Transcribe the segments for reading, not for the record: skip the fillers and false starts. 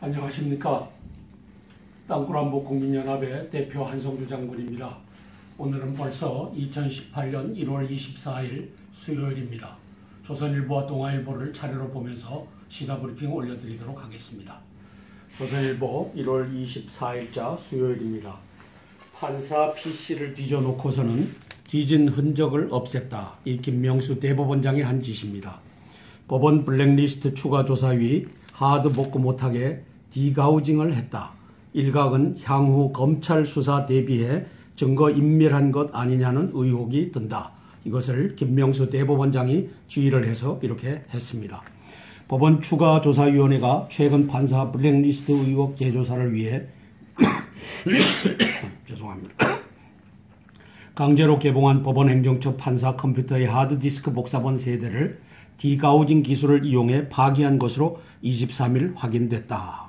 안녕하십니까. 땅굴안보 국민연합의 대표 한성주 장군입니다. 오늘은 벌써 2018년 1월 24일 수요일입니다. 조선일보와 동아일보를 차례로 보면서 시사브리핑 올려드리도록 하겠습니다. 조선일보 1월 24일자 수요일입니다. 판사 PC를 뒤져놓고서는 뒤진 흔적을 없앴다. 이 김명수 대법원장이 한 짓입니다. 법원 블랙리스트 추가조사위 하드 복구 못하게 디가우징을 했다. 일각은 향후 검찰 수사 대비해 증거 인멸한 것 아니냐는 의혹이 든다. 이것을 김명수 대법원장이 지휘를 해서 이렇게 했습니다. 법원 추가조사위원회가 최근 판사 블랙리스트 의혹 재조사를 위해 죄송합니다. 강제로 개봉한 법원 행정처 판사 컴퓨터의 하드디스크 복사본 세대를 디가우징 기술을 이용해 파기한 것으로 23일 확인됐다.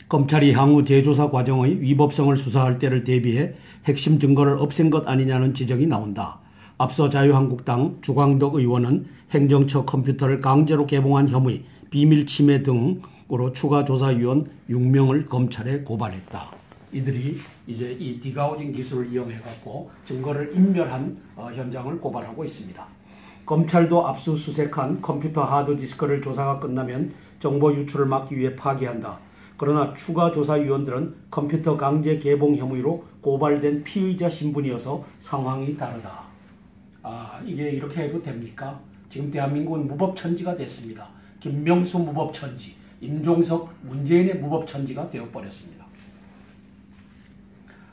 검찰이 향후 재조사 과정의 위법성을 수사할 때를 대비해 핵심 증거를 없앤 것 아니냐는 지적이 나온다. 앞서 자유한국당 주광덕 의원은 행정처 컴퓨터를 강제로 개봉한 혐의, 비밀 침해 등으로 추가조사위원 6명을 검찰에 고발했다. 이들이 이제 이 디가우징 기술을 이용해갖고 증거를 인멸한 현장을 고발하고 있습니다. 검찰도 압수수색한 컴퓨터 하드디스크를 조사가 끝나면 정보 유출을 막기 위해 파기한다. 그러나 추가조사위원들은 컴퓨터 강제 개봉 혐의로 고발된 피의자 신분이어서 상황이 다르다. 이게 이렇게 해도 됩니까? 지금 대한민국은 무법천지가 됐습니다. 김명수 무법천지, 임종석, 문재인의 무법천지가 되어버렸습니다.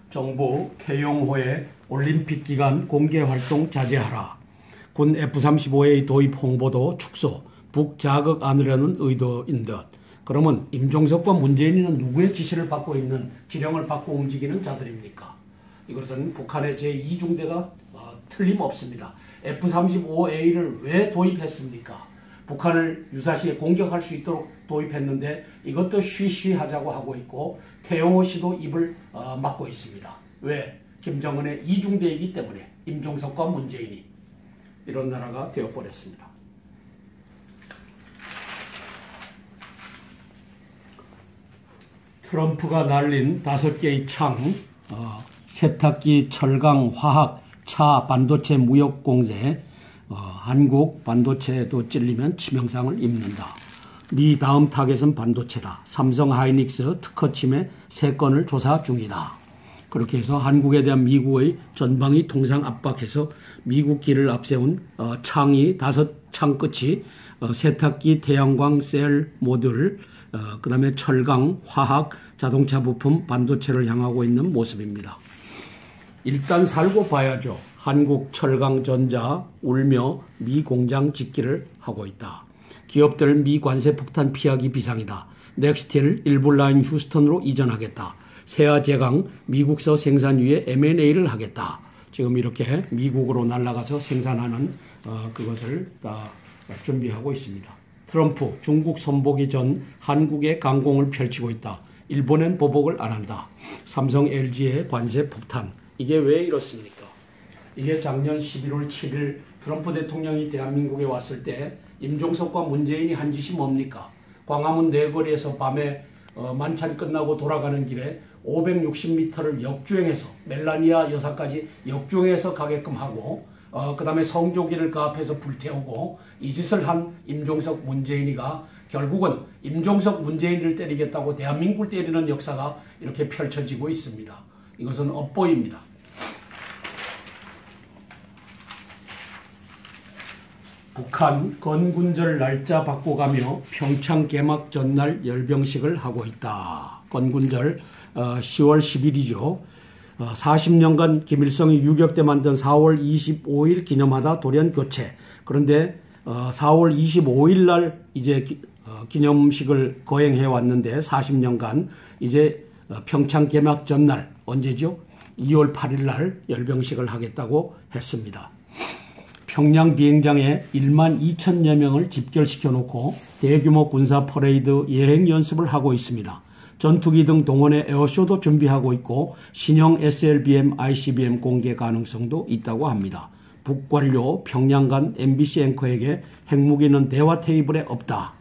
정부 태영호의 올림픽 기간 공개활동 자제하라. 군 F-35A 도입 홍보도 축소, 북자극 안으려는 의도인 듯. 그러면 임종석과 문재인이는 누구의 지시를 받고 있는, 지령을 받고 움직이는 자들입니까? 이것은 북한의 제2중대가 틀림없습니다. F-35A를 왜 도입했습니까? 북한을 유사시에 공격할 수 있도록 도입했는데 이것도 쉬쉬하자고 하고 있고 태영호 씨도 입을 막고 있습니다. 왜? 김정은의 2중대이기 때문에 임종석과 문재인이 이런 나라가 되어버렸습니다. 트럼프가 날린 5개의 창, 세탁기, 철강, 화학, 차, 반도체 무역 공세, 한국 반도체도 찔리면 치명상을 입는다. 미 다음 타겟은 반도체다. 삼성 하이닉스 특허 침해 3건을 조사 중이다. 그렇게 해서 한국에 대한 미국의 전방위 통상 압박해서 미국 길을 앞세운 창이 5창 끝이 세탁기, 태양광, 셀, 모듈, 그 다음에 철강, 화학, 자동차 부품, 반도체를 향하고 있는 모습입니다. 일단 살고 봐야죠. 한국 철강전자 울며 미 공장 짓기를 하고 있다. 기업들 미 관세 폭탄 피하기 비상이다. 넥스틸 일본라인 휴스턴으로 이전하겠다. 세아제강 미국서 생산 위에 M&A를 하겠다. 지금 이렇게 미국으로 날아가서 생산하는 그것을 준비하고 있습니다. 트럼프 중국 선보기 전 한국에 강공을 펼치고 있다. 일본엔 보복을 안 한다. 삼성 LG의 관세 폭탄. 이게 왜 이렇습니까? 이게 작년 11월 7일 트럼프 대통령이 대한민국에 왔을 때 임종석과 문재인이 한 짓이 뭡니까? 광화문 내거리에서 밤에 만찬 끝나고 돌아가는 길에 560m를 역주행해서 멜라니아 여사까지 역주행해서 가게끔 하고 그 다음에 성조기를 그 앞에서 불태우고 이 짓을 한 임종석 문재인이가 결국은 임종석 문재인을 때리겠다고 대한민국을 때리는 역사가 이렇게 펼쳐지고 있습니다. 이것은 업보입니다. 북한 건군절 날짜 바꿔가며 평창 개막 전날 열병식을 하고 있다. 건군절 10월 10일이죠. 40년간 김일성이 유격 때 만든 4월 25일 기념하다 돌연 교체. 그런데 4월 25일 날 이제 기념식을 거행해 왔는데 40년간 이제 평창 개막 전날 언제죠? 2월 8일 날 열병식을 하겠다고 했습니다. 평양 비행장에 1만 2천여 명을 집결시켜 놓고 대규모 군사 퍼레이드 예행 연습을 하고 있습니다. 전투기 등 동원의 에어쇼도 준비하고 있고 신형 SLBM, ICBM 공개 가능성도 있다고 합니다. 북관료 평양 간 MBC 앵커에게 핵무기는 대화 테이블에 없다.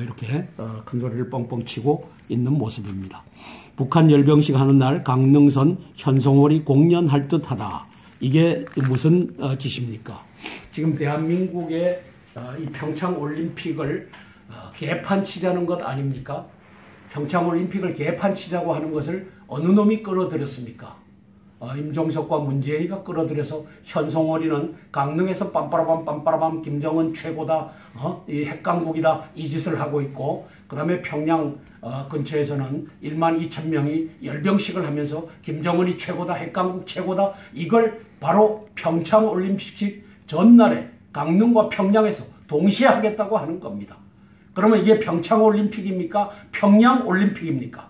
이렇게 큰 소리를 뻥뻥 치고 있는 모습입니다. 북한 열병식 하는 날 강릉선 현송월이 공연할 듯하다. 이게 무슨 짓입니까? 지금 대한민국의 이 평창올림픽을 개판치자는 것 아닙니까? 평창올림픽을 개판치자고 하는 것을 어느 놈이 끌어들였습니까? 임종석과 문재인이가 끌어들여서 현송월이는 강릉에서 빰빠라밤 김정은 최고다, 이 핵강국이다, 이 짓을 하고 있고, 그 다음에 평양 근처에서는 1만 2천 명이 열병식을 하면서 김정은이 최고다, 핵강국 최고다, 이걸 바로 평창올림픽 전날에 강릉과 평양에서 동시에 하겠다고 하는 겁니다. 그러면 이게 평창올림픽입니까? 평양올림픽입니까?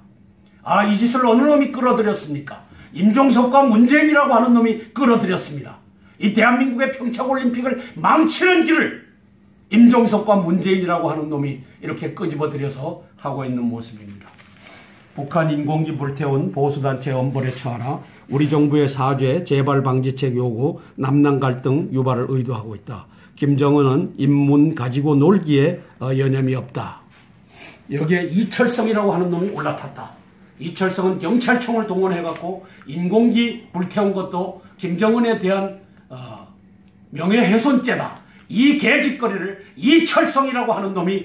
이 짓을 어느 놈이 끌어들였습니까? 임종석과 문재인이라고 하는 놈이 끌어들였습니다. 이 대한민국의 평창올림픽을 망치는 길을 임종석과 문재인이라고 하는 놈이 이렇게 끄집어들여서 하고 있는 모습입니다. 북한 인공기 불태운 보수단체 엄벌에 처하라. 우리 정부의 사죄, 재발 방지책 요구, 남남 갈등 유발을 의도하고 있다. 김정은은 인문 가지고 놀기에 여념이 없다. 여기에 이철성이라고 하는 놈이 올라탔다. 이철성은 경찰청을 동원해갖고 인공기 불태운 것도 김정은에 대한 명예훼손죄다. 이 개짓거리를 이철성이라고 하는 놈이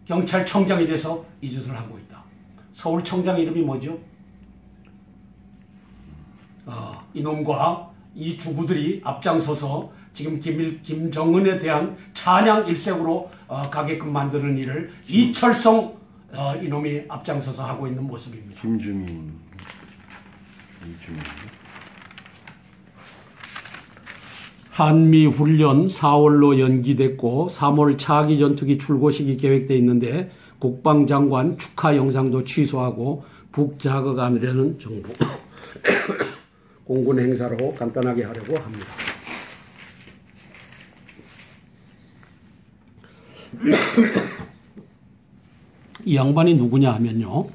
경찰청장이 돼서 이 짓을 하고 있다. 서울청장 이름이 뭐죠? 이놈과 이 주부들이 앞장서서 지금 김정은에 대한 찬양 일색으로 가게끔 만드는 일을 이철성 이놈이 앞장서서 하고 있는 모습입니다. 김주민. 한미훈련 4월로 연기됐고 3월 차기 전투기 출고식이 계획되어 있는데 국방장관 축하 영상도 취소하고 북자극 안으려는 정부. 공군 행사로 간단하게 하려고 합니다. 이 양반이 누구냐 하면요.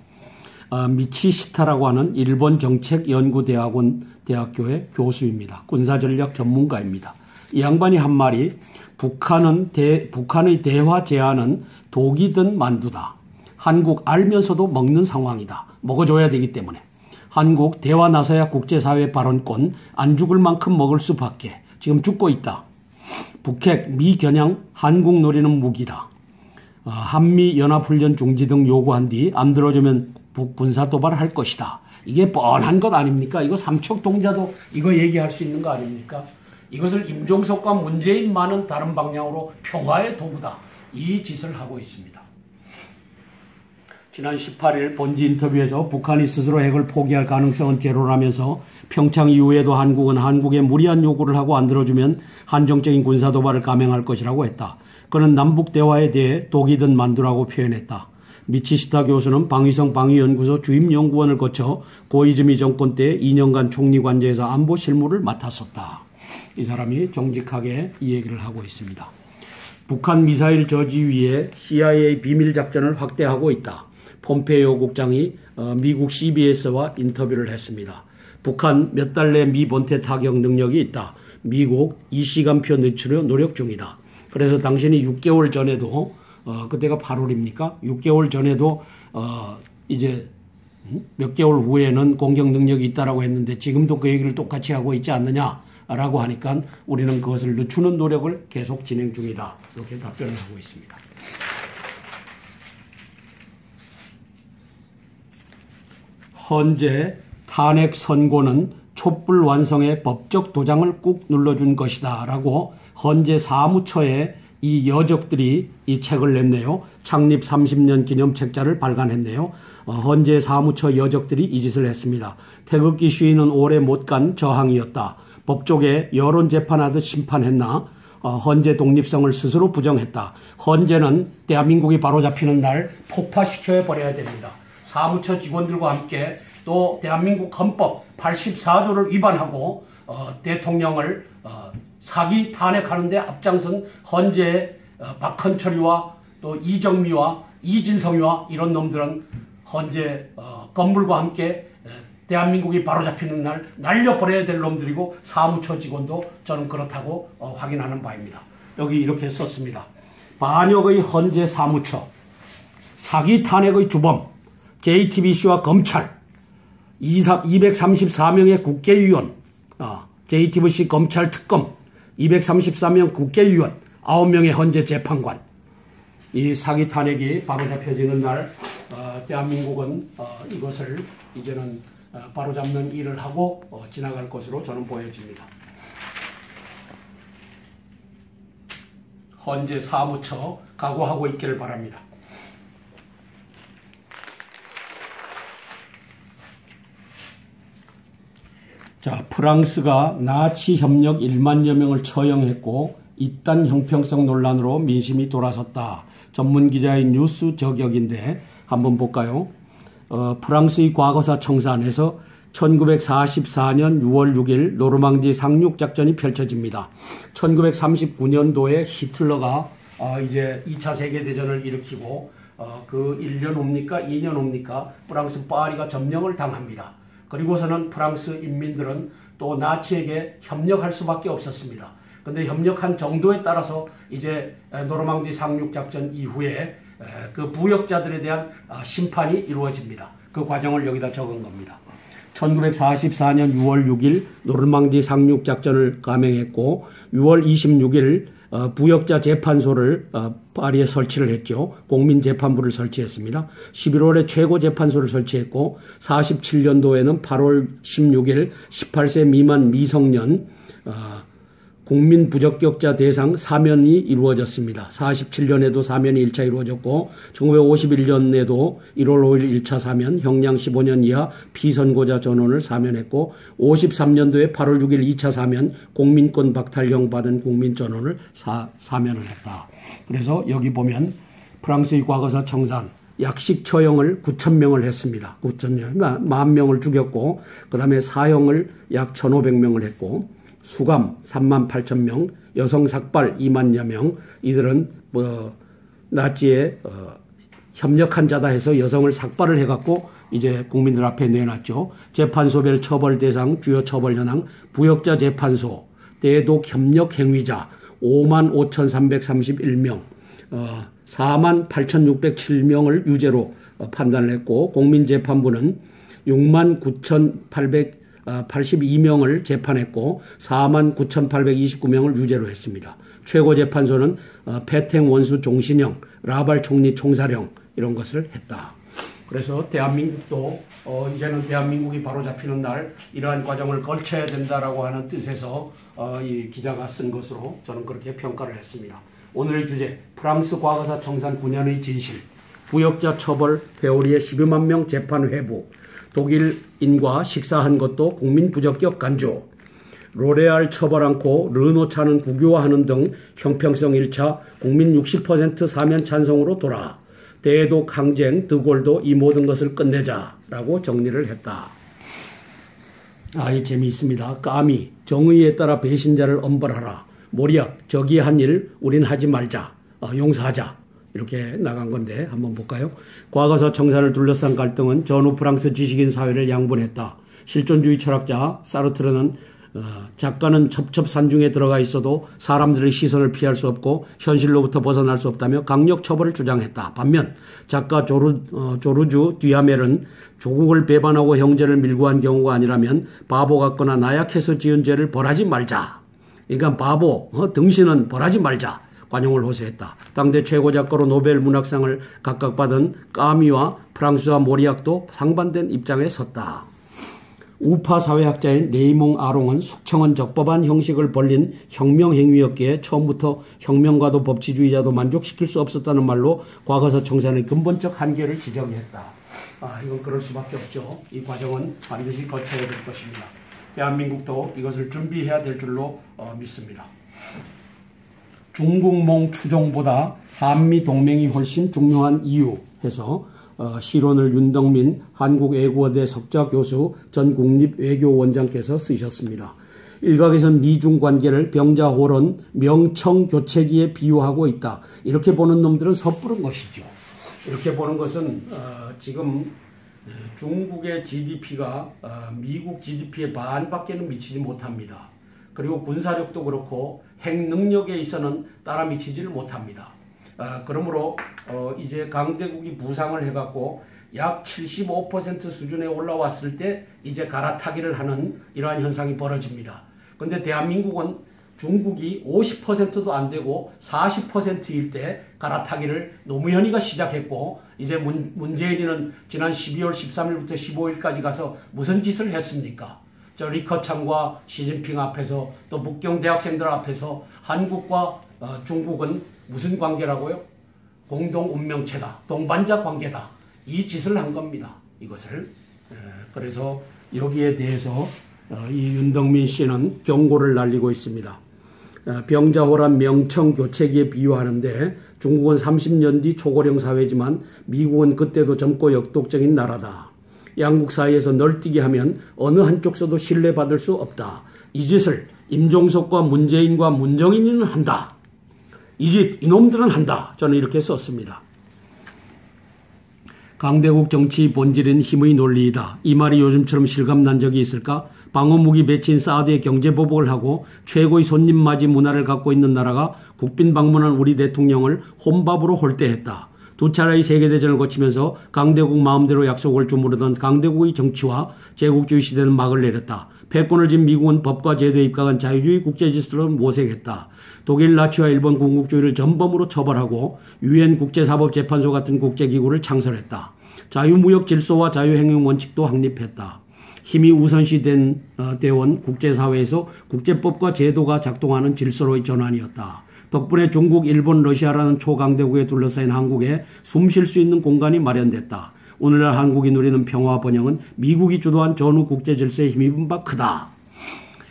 미치시타라고 하는 일본 정책연구대학교의 교수입니다. 군사전략 전문가입니다. 이 양반이 한 말이 북한의 대화 제안은 독이든 만두다. 한국 알면서도 먹는 상황이다. 먹어줘야 되기 때문에. 한국 대화 나서야 국제사회 발언권 안 죽을 만큼 먹을 수밖에. 지금 죽고 있다. 북핵, 미겨냥, 한국 노리는 무기다. 한미연합훈련 중지 등 요구한 뒤 안 들어주면 북군사 도발을 할 것이다. 이게 뻔한 것 아닙니까? 이거 삼척동자도 이거 얘기할 수 있는 거 아닙니까? 이것을 임종석과 문재인만은 다른 방향으로 평화의 도구다. 이 짓을 하고 있습니다. 지난 18일 본지 인터뷰에서 북한이 스스로 핵을 포기할 가능성은 제로라면서 평창 이후에도 한국은 한국에 무리한 요구를 하고 안 들어주면 한정적인 군사도발을 감행할 것이라고 했다. 그는 남북 대화에 대해 독이든 만두라고 표현했다. 미치시타 교수는 방위성 방위연구소 주임연구원을 거쳐 고이즈미 정권 때 2년간 총리 관저에서 안보 실무를 맡았었다. 이 사람이 정직하게 이 얘기를 하고 있습니다. 북한 미사일 저지 위에 CIA 비밀 작전을 확대하고 있다. 폼페이오 국장이 미국 CBS와 인터뷰를 했습니다. 북한 몇 달 내 미 본태 타격 능력이 있다. 미국 이 시간표 늦추려 노력 중이다. 그래서 당신이 6개월 전에도 그때가 8월입니까? 6개월 전에도 이제 몇 개월 후에는 공격 능력이 있다라고 했는데 지금도 그 얘기를 똑같이 하고 있지 않느냐라고 하니까 우리는 그것을 늦추는 노력을 계속 진행 중이다. 이렇게 답변을 하고 있습니다. 헌재 탄핵 선고는 촛불 완성의 법적 도장을 꾹 눌러준 것이다 라고 헌재 사무처에 이 여적들이 이 책을 냈네요. 창립 30년 기념 책자를 발간했네요. 헌재 사무처 여적들이 이 짓을 했습니다. 태극기 시위는 오래 못 간 저항이었다. 법조계 여론재판하듯 심판했나? 헌재 독립성을 스스로 부정했다. 헌재는 대한민국이 바로잡히는 날 폭파시켜 버려야 됩니다. 사무처 직원들과 함께 또 대한민국 헌법 84조를 위반하고 대통령을 사기 탄핵하는 데 앞장선 헌재의 박헌철이와 또 이정미와 이진성이와 이런 놈들은 헌재 건물과 함께 대한민국이 바로잡히는 날 날려버려야 될 놈들이고 사무처 직원도 저는 그렇다고 확인하는 바입니다. 여기 이렇게 썼습니다. 반역의 헌재 사무처 사기 탄핵의 주범, JTBC와 검찰, 234명의 국회의원, JTBC 검찰 특검, 234명 국회의원, 9명의 헌재 재판관. 이 사기 탄핵이 바로잡혀지는 날 대한민국은 이것을 이제는 바로잡는 일을 하고 지나갈 것으로 저는 보여집니다. 헌재 사무처 각오하고 있기를 바랍니다. 자, 프랑스가 나치 협력 1만여 명을 처형했고 이딴 형평성 논란으로 민심이 돌아섰다. 전문 기자의 뉴스 저격인데 한번 볼까요? 프랑스의 과거사 청산에서 1944년 6월 6일 노르망디 상륙작전이 펼쳐집니다. 1939년도에 히틀러가 이제 2차 세계대전을 일으키고 그 1년 옵니까? 2년 옵니까? 프랑스 파리가 점령을 당합니다. 그리고서는 프랑스 인민들은 또 나치에게 협력할 수밖에 없었습니다. 근데 협력한 정도에 따라서 이제 노르망디 상륙작전 이후에 그 부역자들에 대한 심판이 이루어집니다. 그 과정을 여기다 적은 겁니다. 1944년 6월 6일 노르망디 상륙작전을 감행했고 6월 26일 부역자 재판소를 파리에 설치를 했죠. 공민재판부를 설치했습니다. 11월에 최고재판소를 설치했고 47년도에는 8월 16일 18세 미만 미성년 국민 부적격자 대상 사면이 이루어졌습니다. 47년에도 사면이 1차 이루어졌고 1951년에도 1월 5일 1차 사면, 형량 15년 이하 피선고자 전원을 사면했고 53년도에 8월 6일 2차 사면, 공민권 박탈령 받은 국민 전원을 사면을 했다. 그래서 여기 보면 프랑스의 과거사 청산, 약식 처형을 9,000명을 했습니다. 9,000명, 10,000명을 죽였고 그 다음에 사형을 약 1,500명을 했고 수감 38,000명, 여성 삭발 2만여 명, 이들은 나치에 협력한 자다 해서 여성을 삭발을 해갖고 이제 국민들 앞에 내놨죠. 재판소별 처벌 대상 주요 처벌 현황, 부역자 재판소, 대독 협력 행위자 55,331명, 48,607명을 유죄로 판단을 했고 공민재판부는 69,882명을 재판했고 49,829명을 유죄로 했습니다. 최고재판소는 패탱 원수 종신형, 라발 총리 총사령 이런 것을 했다. 그래서 대한민국도 이제는 대한민국이 바로 잡히는 날 이러한 과정을 걸쳐야 된다라고 하는 뜻에서 이 기자가 쓴 것으로 저는 그렇게 평가를 했습니다. 오늘의 주제, 프랑스 과거사 청산 9년의 진실, 부역자 처벌 회오리의 12만 명 재판 회부, 독일인과 식사한 것도 국민 부적격 간주, 로레알 처벌 않고 르노차는 국유화하는 등 형평성 1차 국민 60% 사면 찬성으로 돌아, 대독 항쟁 드골도 이 모든 것을 끝내자라고 정리를 했다. 이 재미있습니다. 까미, 정의에 따라 배신자를 엄벌하라. 모리악, 저기 한 일 우린 하지 말자. 용서하자. 이렇게 나간 건데 한번 볼까요? 과거사 청산을 둘러싼 갈등은 전후 프랑스 지식인 사회를 양분했다. 실존주의 철학자 사르트르는 작가는 첩첩산중에 들어가 있어도 사람들의 시선을 피할 수 없고 현실로부터 벗어날 수 없다며 강력 처벌을 주장했다. 반면 작가 조르주 듀하멜은 조국을 배반하고 형제를 밀고 한 경우가 아니라면 바보 같거나 나약해서 지은 죄를 벌하지 말자. 그러니까 바보, 등신은 벌하지 말자. 관용을 호소했다. 당대 최고 작가로 노벨 문학상을 각각 받은 까미와 프랑스와 모리악도 상반된 입장에 섰다. 우파 사회학자인 레이몽 아롱은 숙청은 적법한 형식을 벌린 혁명행위였기에 처음부터 혁명가도 법치주의자도 만족시킬 수 없었다는 말로 과거사 청산의 근본적 한계를 지적했다. 이건 그럴 수밖에 없죠. 이 과정은 반드시 거쳐야 될 것입니다. 대한민국도 이것을 준비해야 될 줄로 믿습니다. 중국몽 추종보다 한미동맹이 훨씬 중요한 이유 해서 시론을 윤덕민 한국외국어대 석좌교수 전 국립외교원장께서 쓰셨습니다. 일각에서는 미중 관계를 병자호론 명청교체기에 비유하고 있다. 이렇게 보는 놈들은 섣부른 것이죠. 이렇게 보는 것은 지금 중국의 GDP가 미국 GDP의 반밖에는 미치지 못합니다. 그리고 군사력도 그렇고 핵 능력에 있어서는 따라 미치지를 못합니다. 그러므로 이제 강대국이 부상을 해갖고 약 75% 수준에 올라왔을 때 이제 갈아타기를 하는 이러한 현상이 벌어집니다. 근데 대한민국은 중국이 50%도 안 되고 40%일 때 갈아타기를 노무현이가 시작했고, 이제 문재인이는 지난 12월 13일부터 15일까지 가서 무슨 짓을 했습니까? 저 리커창과 시진핑 앞에서 또 북경 대학생들 앞에서 한국과 중국은 무슨 관계라고요? 공동 운명체다. 동반자 관계다. 이 짓을 한 겁니다. 이것을. 그래서 여기에 대해서 이 윤덕민 씨는 경고를 날리고 있습니다. 병자호란 명청 교체기에 비유하는데 중국은 30년 뒤 초고령 사회지만 미국은 그때도 젊고 역독적인 나라다. 양국 사이에서 널뛰게 하면 어느 한쪽서도 신뢰받을 수 없다. 이 짓을 임종석과 문재인과 문정인은 한다. 이 짓 이놈들은 한다. 저는 이렇게 썼습니다. 강대국 정치 본질은 힘의 논리이다. 이 말이 요즘처럼 실감난 적이 있을까? 방어무기 배치인 사드에 경제보복을 하고 최고의 손님 맞이 문화를 갖고 있는 나라가 국빈 방문한 우리 대통령을 혼밥으로 홀대했다. 두 차례의 세계대전을 거치면서 강대국 마음대로 약속을 주무르던 강대국의 정치와 제국주의 시대는 막을 내렸다. 패권을 진 미국은 법과 제도에 입각한 자유주의 국제질서로 모색했다. 독일 나치와 일본 군국주의를 전범으로 처벌하고 유엔 국제사법재판소 같은 국제기구를 창설했다. 자유무역 질서와 자유행용 원칙도 확립했다. 힘이 우선시된 대원 국제사회에서 국제법과 제도가 작동하는 질서로의 전환이었다. 덕분에 중국, 일본, 러시아라는 초강대국에 둘러싸인 한국에 숨 쉴 수 있는 공간이 마련됐다. 오늘날 한국이 누리는 평화와 번영은 미국이 주도한 전후 국제질서에 힘입은 바 크다.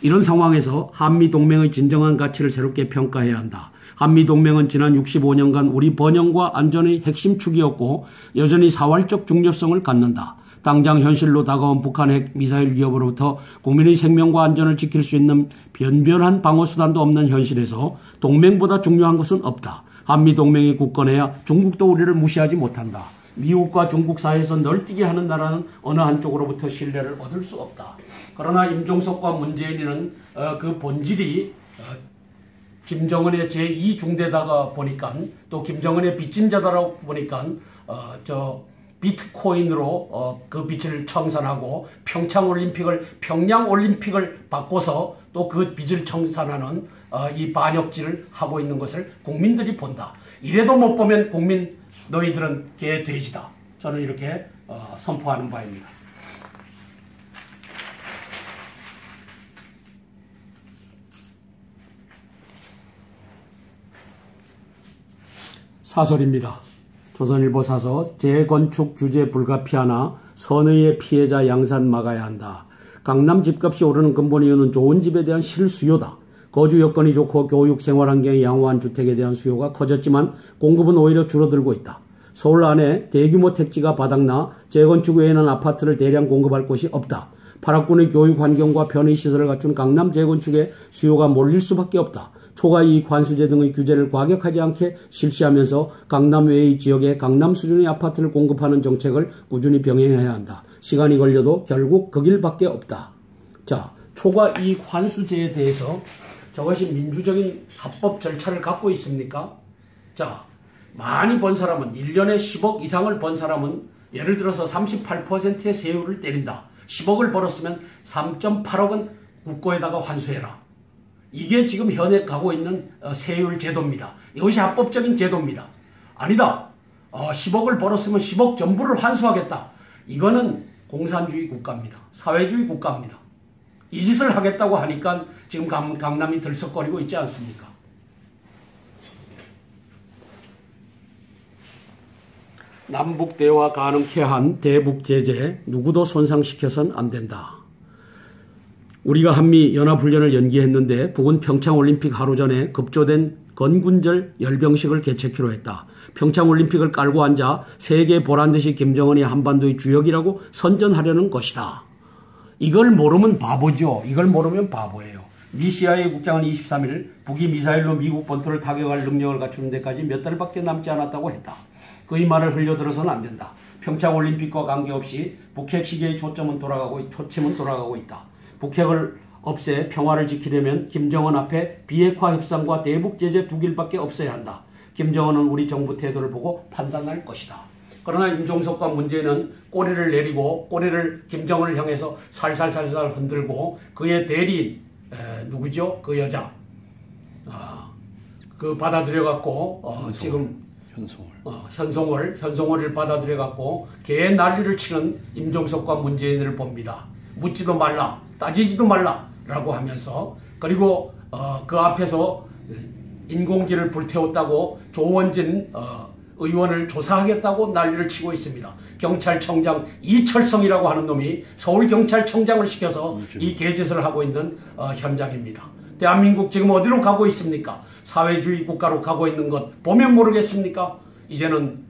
이런 상황에서 한미동맹의 진정한 가치를 새롭게 평가해야 한다. 한미동맹은 지난 65년간 우리 번영과 안전의 핵심 축이었고 여전히 사활적 중요성을 갖는다. 당장 현실로 다가온 북한 핵 미사일 위협으로부터 국민의 생명과 안전을 지킬 수 있는 변변한 방어수단도 없는 현실에서 동맹보다 중요한 것은 없다. 한미동맹이 굳건해야 중국도 우리를 무시하지 못한다. 미국과 중국 사이에서 널뛰게 하는 나라는 어느 한쪽으로부터 신뢰를 얻을 수 없다. 그러나 임종석과 문재인은 그 본질이 김정은의 제2중대다가 보니까 또 김정은의 빚진자다라고 보니까 비트코인으로 그 빚을 청산하고 평양올림픽을 바꿔서 또 그 빚을 청산하는 이 반역질을 하고 있는 것을 국민들이 본다. 이래도 못 보면 국민 너희들은 개돼지다. 저는 이렇게 선포하는 바입니다. 사설입니다. 조선일보 사서 재건축 규제 불가피하나 선의의 피해자 양산 막아야 한다. 강남 집값이 오르는 근본 이유는 좋은 집에 대한 실수요다. 거주 여건이 좋고 교육 생활 환경이 양호한 주택에 대한 수요가 커졌지만 공급은 오히려 줄어들고 있다. 서울 안에 대규모 택지가 바닥나 재건축 외에는 아파트를 대량 공급할 곳이 없다. 8학군의 교육 환경과 편의시설을 갖춘 강남 재건축에 수요가 몰릴 수밖에 없다. 초과이익 환수제 등의 규제를 과격하지 않게 실시하면서 강남 외의 지역에 강남 수준의 아파트를 공급하는 정책을 꾸준히 병행해야 한다. 시간이 걸려도 결국 그 길밖에 없다. 자, 초과이익 환수제에 대해서 저것이 민주적인 합법 절차를 갖고 있습니까? 자, 많이 번 사람은 1년에 10억 이상을 번 사람은 예를 들어서 38%의 세율을 때린다. 10억을 벌었으면 3.8억은 국고에다가 환수해라. 이게 지금 현행 가고 있는 세율 제도입니다. 이것이 합법적인 제도입니다. 아니다. 10억을 벌었으면 10억 전부를 환수하겠다. 이거는 공산주의 국가입니다. 사회주의 국가입니다. 이 짓을 하겠다고 하니까 지금 강남이 들썩거리고 있지 않습니까? 남북 대화 가능케 한 대북 제재 누구도 손상시켜선 안 된다. 우리가 한미 연합훈련을 연기했는데 북은 평창올림픽 하루 전에 급조된 건군절 열병식을 개최키로 했다. 평창올림픽을 깔고 앉아 세계 보란듯이 김정은이 한반도의 주역이라고 선전하려는 것이다. 이걸 모르면 바보죠. 이걸 모르면 바보예요. 미 CIA 국장은 23일 북이 미사일로 미국 본토를 타격할 능력을 갖추는 데까지 몇 달밖에 남지 않았다고 했다. 그의 말을 흘려들어서는 안 된다. 평창올림픽과 관계없이 북핵 시기의 초점은 돌아가고 있다. 북핵을 없애 평화를 지키려면 김정은 앞에 비핵화 협상과 대북 제재 두 길밖에 없어야 한다. 김정은은 우리 정부 태도를 보고 판단할 것이다. 그러나 임종석과 문재인은 꼬리를 내리고 꼬리를 김정은을 향해서 살살살살 흔들고 그의 대리인 누구죠? 그 여자 그 받아들여갖고 지금 현송월을 받아들여갖고 개 난리를 치는 임종석과 문재인을 봅니다. 묻지도 말라, 따지지도 말라라고 하면서 그리고 그 앞에서 인공지를 불태웠다고 조원진 의원을 조사하겠다고 난리를 치고 있습니다. 경찰청장 이철성이라고 하는 놈이 서울경찰청장을 시켜서 이 개짓을 하고 있는 현장입니다. 대한민국 지금 어디로 가고 있습니까? 사회주의 국가로 가고 있는 것 보면 모르겠습니까? 이제는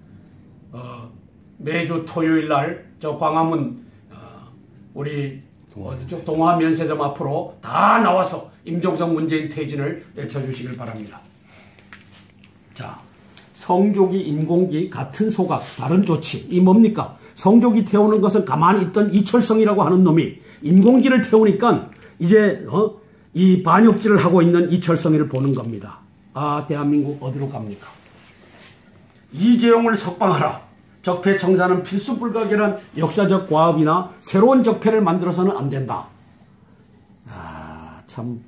매주 토요일 날 저 광화문 우리 동화 면세점 앞으로 다 나와서 임종석 문재인 퇴진을 외쳐주시길 바랍니다. 자, 성조기 인공기 같은 소각 다른 조치 이 뭡니까? 성조기 태우는 것은 가만히 있던 이철성이라고 하는 놈이 인공기를 태우니까 이제 이 반역질을 하고 있는 이철성이를 보는 겁니다. 아, 대한민국 어디로 갑니까? 이재용을 석방하라. 적폐청산은 필수 불가결한 역사적 과업이나 새로운 적폐를 만들어서는 안 된다. 아, 참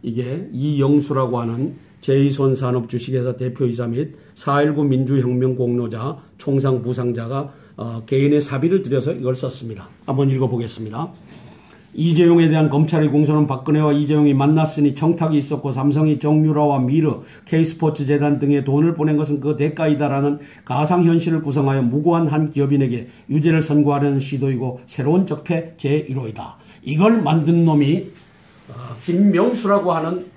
이게 이영수라고 하는 제2손 산업주식회사 대표이사 및 4.19 민주혁명 공로자 총상 부상자가 개인의 사비를 들여서 이걸 썼습니다. 한번 읽어보겠습니다. 이재용에 대한 검찰의 공소는 박근혜와 이재용이 만났으니 청탁이 있었고 삼성이 정유라와 미르, K스포츠재단 등에 돈을 보낸 것은 그 대가이다라는 가상현실을 구성하여 무고한 한 기업인에게 유죄를 선고하려는 시도이고 새로운 적폐 제1호이다. 이걸 만든 놈이 김명수라고 하는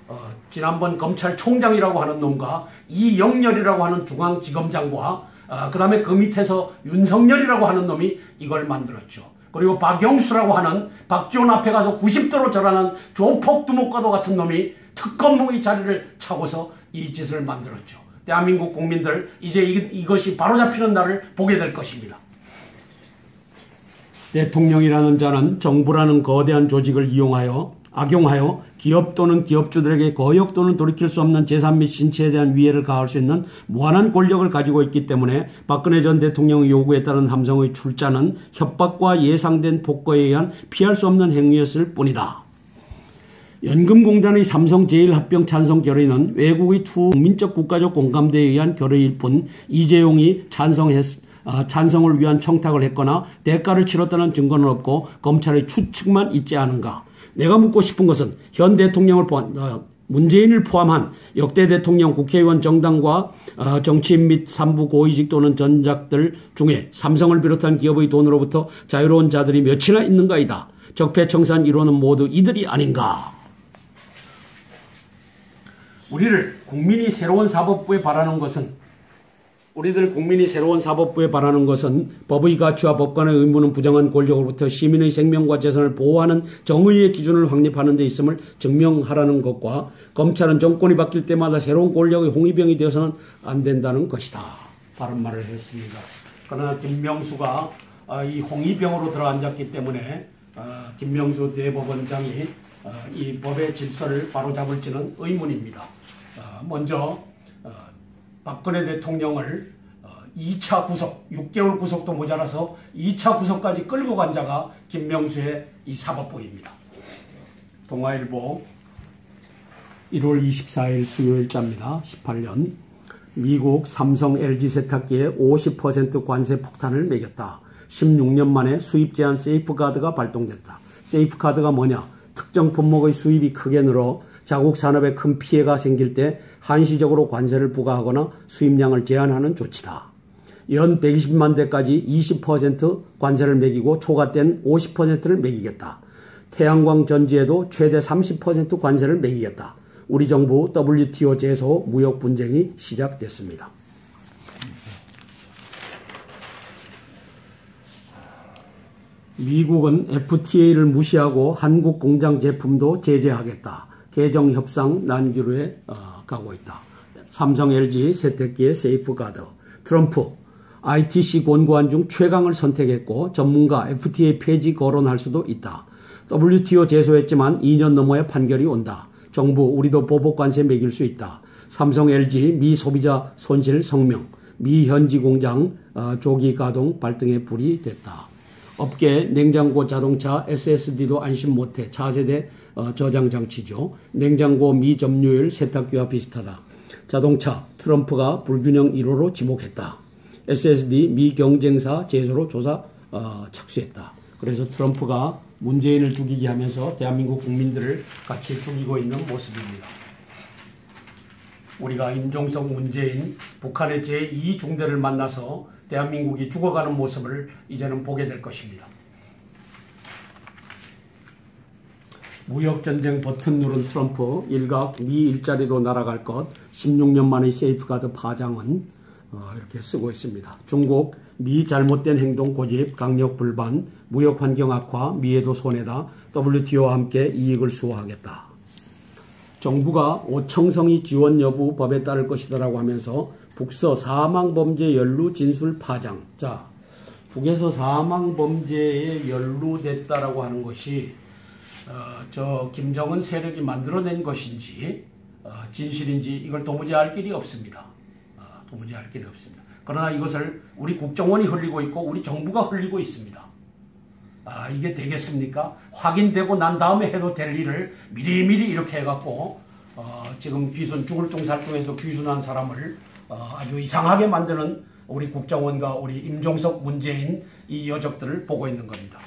지난번 검찰총장이라고 하는 놈과 이영렬이라고 하는 중앙지검장과 그 다음에 그 밑에서 윤석열이라고 하는 놈이 이걸 만들었죠. 그리고 박영수라고 하는 박지원 앞에 가서 90도로 절하는 조폭두목과도 같은 놈이 특검무의 자리를 차고서 이 짓을 만들었죠. 대한민국 국민들 이제 이것이 바로잡히는 날을 보게 될 것입니다. 대통령이라는 자는 정부라는 거대한 조직을 악용하여 기업 또는 기업주들에게 거역 또는 돌이킬 수 없는 재산 및 신체에 대한 위해를 가할 수 있는 무한한 권력을 가지고 있기 때문에 박근혜 전 대통령의 요구에 따른 함성의 출자는 협박과 예상된 폭거에 의한 피할 수 없는 행위였을 뿐이다. 연금공단의 삼성 제일합병 찬성 결의는 외국의 투국민적 국가적 공감대에 의한 결의일 뿐 이재용이 찬성을 위한 청탁을 했거나 대가를 치렀다는 증거는 없고 검찰의 추측만 있지 않은가. 내가 묻고 싶은 것은 현 대통령을 문재인을 포함한 역대 대통령, 국회의원, 정당과 정치인 및 산부 고위직 또는 전작들 중에 삼성을 비롯한 기업의 돈으로부터 자유로운 자들이 몇이나 있는가이다. 적폐청산 1호는 모두 이들이 아닌가. 국민이 새로운 사법부에 바라는 것은 법의 가치와 법관의 의무는 부정한 권력으로부터 시민의 생명과 재산을 보호하는 정의의 기준을 확립하는 데 있음을 증명하라는 것과 검찰은 정권이 바뀔 때마다 새로운 권력의 홍위병이 되어서는 안 된다는 것이다. 바른 말을 했습니다. 그러나 김명수가 이 홍위병으로 들어앉았기 때문에 김명수 대법원장이 이 법의 질서를 바로잡을지는 의문입니다. 먼저 박근혜 대통령을 2차 구속, 6개월 구속도 모자라서 2차 구속까지 끌고 간 자가 김명수의 이 사법부입니다. 동아일보 1월 24일 수요일자입니다. 18년 미국 삼성 LG 세탁기에 50% 관세 폭탄을 매겼다. 16년 만에 수입 제한 세이프가드가 발동됐다. 세이프가드가 뭐냐? 특정 품목의 수입이 크게 늘어 자국 산업에 큰 피해가 생길 때 한시적으로 관세를 부과하거나 수입량을 제한하는 조치다. 연 120만 대까지 20% 관세를 매기고 초과 때는 50%를 매기겠다. 태양광 전지에도 최대 30% 관세를 매기겠다. 우리 정부 WTO 제소 무역 분쟁이 시작됐습니다. 미국은 FTA를 무시하고 한국 공장 제품도 제재하겠다. 개정 협상 난기로에 가고 있다. 삼성 LG 세탁기의 세이프가드. 트럼프 ITC 권고안 중 최강을 선택했고 전문가 FTA 폐지 거론할 수도 있다. WTO 제소했지만 2년 넘어야 판결이 온다. 정부 우리도 보복 관세 매길 수 있다. 삼성 LG 미 소비자 손실 성명, 미 현지 공장 조기 가동 발등에 불이 됐다. 업계 냉장고 자동차 SSD도 안심 못해 차세대 저장 장치죠. 냉장고 미 점유율 세탁기와 비슷하다. 자동차 트럼프가 불균형 1호로 지목했다. SSD 미 경쟁사 제소로 조사 착수했다. 그래서 트럼프가 문재인을 죽이게 하면서 대한민국 국민들을 같이 죽이고 있는 모습입니다. 우리가 임종석, 문재인, 북한의 제2중대를 만나서 대한민국이 죽어가는 모습을 이제는 보게 될 것입니다. 무역전쟁 버튼 누른 트럼프, 일각 미 일자리도 날아갈 것, 16년 만의 세이프가드 파장은 이렇게 쓰고 있습니다. 중국, 미 잘못된 행동 고집, 강력 불반, 무역 환경 악화, 미에도 손해다, WTO와 함께 이익을 수호하겠다. 정부가 오청성이 지원 여부 법에 따를 것이다라고 하면서 북서 사망범죄 연루 진술 파장. 자, 북에서 사망범죄에 연루됐다라고 하는 것이 김정은 세력이 만들어낸 것인지 진실인지 이걸 도무지 알 길이 없습니다. 도무지 알 길이 없습니다. 그러나 이것을 우리 국정원이 흘리고 있고 우리 정부가 흘리고 있습니다. 이게 되겠습니까? 확인되고 난 다음에 해도 될 일을 미리미리 이렇게 해갖고 지금 죽을 종살동에서 귀순한 사람을 아주 이상하게 만드는 우리 국정원과 우리 임종석, 문재인 이 여적들을 보고 있는 겁니다.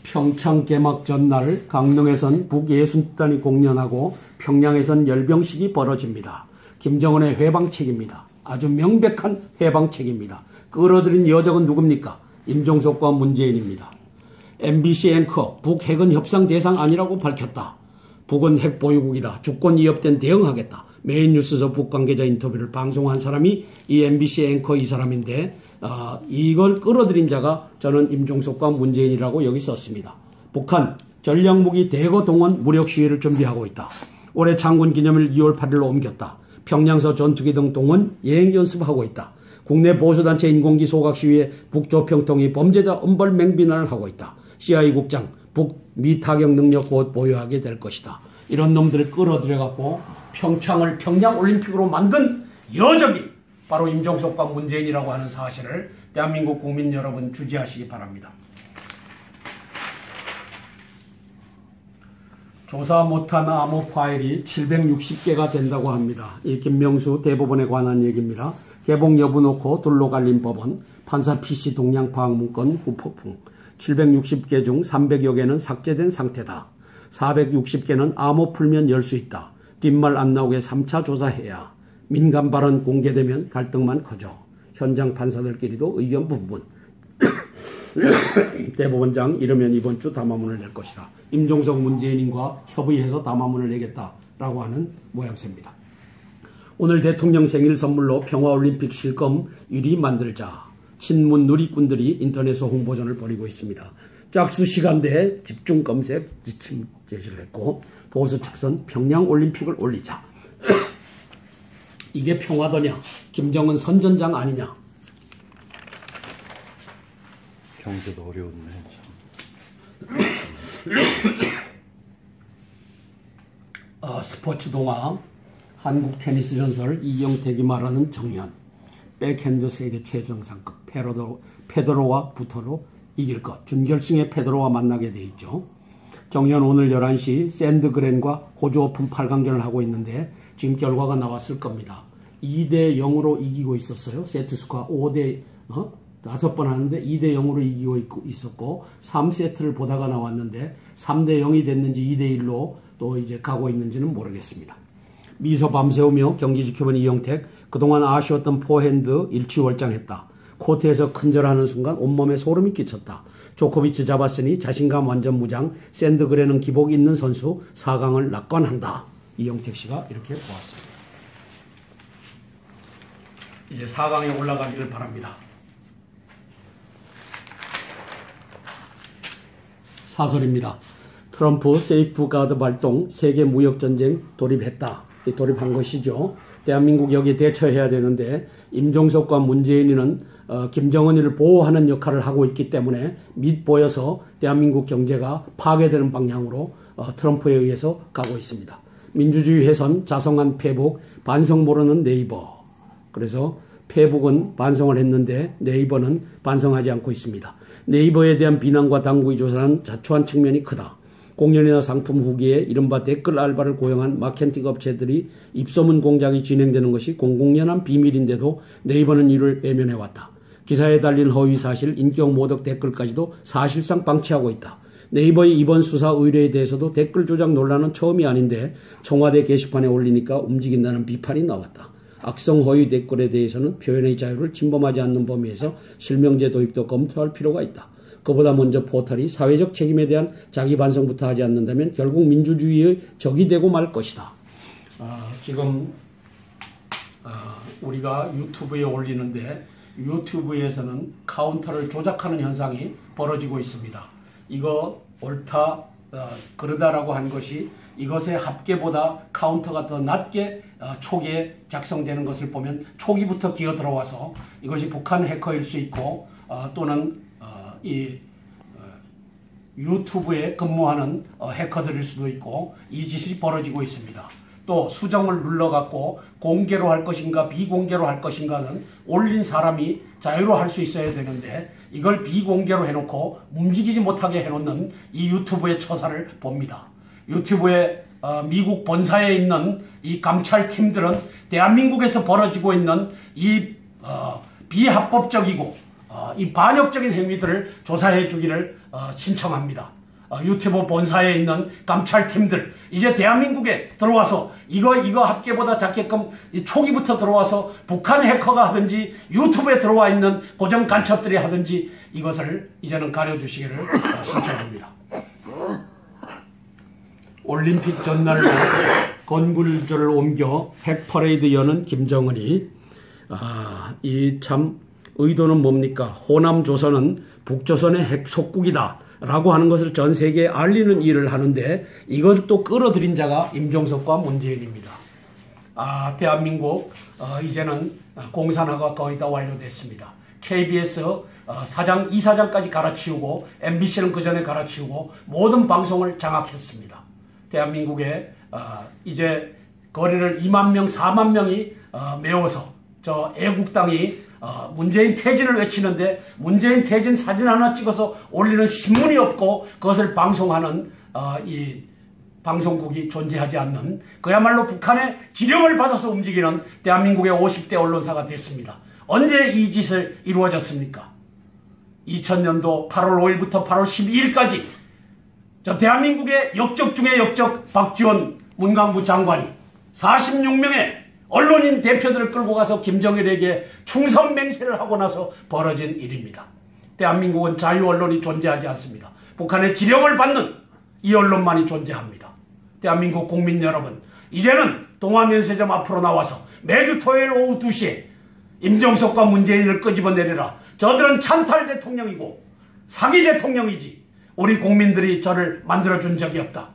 평창 개막 전날 강릉에선 북예술단이 공연하고 평양에선 열병식이 벌어집니다. 김정은의 회방책입니다. 아주 명백한 회방책입니다. 끌어들인 여적은 누굽니까? 임종석과 문재인입니다. MBC 앵커 북핵은 협상 대상 아니라고 밝혔다. 북은 핵 보유국이다. 주권 위협된 대응하겠다. 메인뉴스에서 북 관계자 인터뷰를 방송한 사람이 이 MBC 앵커 이 사람인데 이걸 끌어들인 자가 저는 임종석과 문재인이라고 여기 썼습니다. 북한 전략무기 대거 동원 무력 시위를 준비하고 있다. 올해 창군 기념일 2월 8일로 옮겼다. 평양서 전투기 등 동원 예행 연습하고 있다. 국내 보수단체 인공기 소각 시위에 북조평통이 범죄자 엄벌 맹비난을 하고 있다. CIA 국장 북미 타격 능력 곧 보유하게 될 것이다. 이런 놈들을 끌어들여갖고 평창을 평양올림픽으로 만든 여적이 바로 임종석과 문재인이라고 하는 사실을 대한민국 국민 여러분 주지하시기 바랍니다. 조사 못한 암호 파일이 760개가 된다고 합니다. 이 김명수 대법원에 관한 얘기입니다. 개봉 여부 놓고 둘로 갈린 법원, 판사 PC 동양 파악 문건 후폭풍. 760개 중 300여 개는 삭제된 상태다. 460개는 암호 풀면 열 수 있다. 뒷말 안 나오게 3차 조사해야. 민감 발언 공개되면 갈등만 커져. 현장 판사들끼리도 의견 분분. 대법원장 이러면 이번 주 담화문을 낼 것이다. 임종석 문재인과 협의해서 담화문을 내겠다라고 하는 모양새입니다. 오늘 대통령 생일 선물로 평화올림픽 실검 1위 만들자. 친문 누리꾼들이 인터넷 홍보전을 벌이고 있습니다. 짝수 시간대에 집중 검색 지침 제시를 했고 보수 측선 평양올림픽을 올리자. 이게 평화더냐? 김정은 선전장 아니냐? 경제도 어려웠네. 스포츠 동화 한국 테니스 전설 이영택이 말하는 정연. 백핸드 세계 최정상급 페더러와 부터로 이길 것. 준결승에 페더러와 만나게 돼 있죠. 정연 오늘 11시 샌드그렌과 호주 오픈 8강전을 하고 있는데 지금 결과가 나왔을 겁니다. 2대 0으로 이기고 있었어요. 세트 스코어 5번 하는데 2대 0으로 이기고 있었고 3세트를 보다가 나왔는데 3대 0이 됐는지 2대 1로 또 이제 가고 있는지는 모르겠습니다. 미소 밤새우며 경기 지켜본 이영택. 그동안 아쉬웠던 포핸드 일취월장했다. 코트에서 큰절하는 순간 온몸에 소름이 끼쳤다. 조코비치 잡았으니 자신감 완전 무장. 샌드그레는 기복 있는 선수 4강을 낙관한다. 이영택 씨가 이렇게 보았습니다. 이제 4강에 올라가기를 바랍니다. 사설입니다. 트럼프 세이프가드 발동, 세계 무역전쟁 돌입했다. 돌입한 것이죠. 대한민국 여기 대처해야 되는데 임종석과 문재인이는 김정은이를 보호하는 역할을 하고 있기 때문에 밑보여서 대한민국 경제가 파괴되는 방향으로 트럼프에 의해서 가고 있습니다. 민주주의 훼손, 자성한 페북, 반성 모르는 네이버. 그래서 페북은 반성을 했는데 네이버는 반성하지 않고 있습니다. 네이버에 대한 비난과 당국의 조사는 자초한 측면이 크다. 공연이나 상품 후기에 이른바 댓글 알바를 고용한 마케팅 업체들이 입소문 공작이 진행되는 것이 공공연한 비밀인데도 네이버는 이를 외면해왔다. 기사에 달린 허위 사실, 인격 모독 댓글까지도 사실상 방치하고 있다. 네이버의 이번 수사 의뢰에 대해서도 댓글 조작 논란은 처음이 아닌데 청와대 게시판에 올리니까 움직인다는 비판이 나왔다. 악성 허위 댓글에 대해서는 표현의 자유를 침범하지 않는 범위에서 실명제 도입도 검토할 필요가 있다. 그보다 먼저 포털이 사회적 책임에 대한 자기 반성부터 하지 않는다면 결국 민주주의의 적이 되고 말 것이다. 지금 우리가 유튜브에 올리는데 유튜브에서는 카운터를 조작하는 현상이 벌어지고 있습니다. 이거 옳다 그러다라고 한 것이 이것의 합계보다 카운터가 더 낮게 초기에 작성되는 것을 보면 초기부터 기어 들어와서 이것이 북한 해커일 수 있고 또는 이 유튜브에 근무하는 해커들일 수도 있고 이 짓이 벌어지고 있습니다. 또 수정을 눌러갖고 공개로 할 것인가 비공개로 할 것인가는 올린 사람이 자유로 할 수 있어야 되는데 이걸 비공개로 해놓고 움직이지 못하게 해놓는 이 유튜브의 처사를 봅니다. 유튜브에 미국 본사에 있는 이 감찰팀들은 대한민국에서 벌어지고 있는 이 비합법적이고 이 반역적인 행위들을 조사해 주기를 신청합니다. 유튜브 본사에 있는 감찰팀들 이제 대한민국에 들어와서 이거 합계보다 작게끔 초기부터 들어와서 북한 해커가 하든지 유튜브에 들어와 있는 고정 간첩들이 하든지 이것을 이제는 가려주시기를 신청합니다. 올림픽 전날 건굴절을 옮겨 핵퍼레이드 여는 김정은이 이 참 의도는 뭡니까? 호남 조선은 북조선의 핵속국이다 라고 하는 것을 전 세계에 알리는 일을 하는데 이걸 또 끌어들인 자가 임종석과 문재인입니다. 대한민국 이제는 공산화가 거의 다 완료됐습니다. KBS 사장, 이사장까지 갈아치우고 MBC는 그 전에 갈아치우고 모든 방송을 장악했습니다. 대한민국에 이제 거리를 2만 명, 4만 명이 메워서 저 애국당이 문재인 퇴진을 외치는데 문재인 퇴진 사진 하나 찍어서 올리는 신문이 없고 그것을 방송하는 이 방송국이 존재하지 않는 그야말로 북한의 지령을 받아서 움직이는 대한민국의 50대 언론사가 됐습니다. 언제 이 짓을 이루어졌습니까? 2000년도 8월 5일부터 8월 12일까지 저 대한민국의 역적 중에 역적 박지원 문광부 장관이 46명의 언론인 대표들을 끌고 가서 김정일에게 충성 맹세를 하고 나서 벌어진 일입니다. 대한민국은 자유 언론이 존재하지 않습니다. 북한의 지령을 받는 이 언론만이 존재합니다. 대한민국 국민 여러분, 이제는 동아면세점 앞으로 나와서 매주 토요일 오후 2시에 임종석과 문재인을 끄집어내려라. 저들은 찬탈 대통령이고 사기 대통령이지 우리 국민들이 저를 만들어준 적이 없다.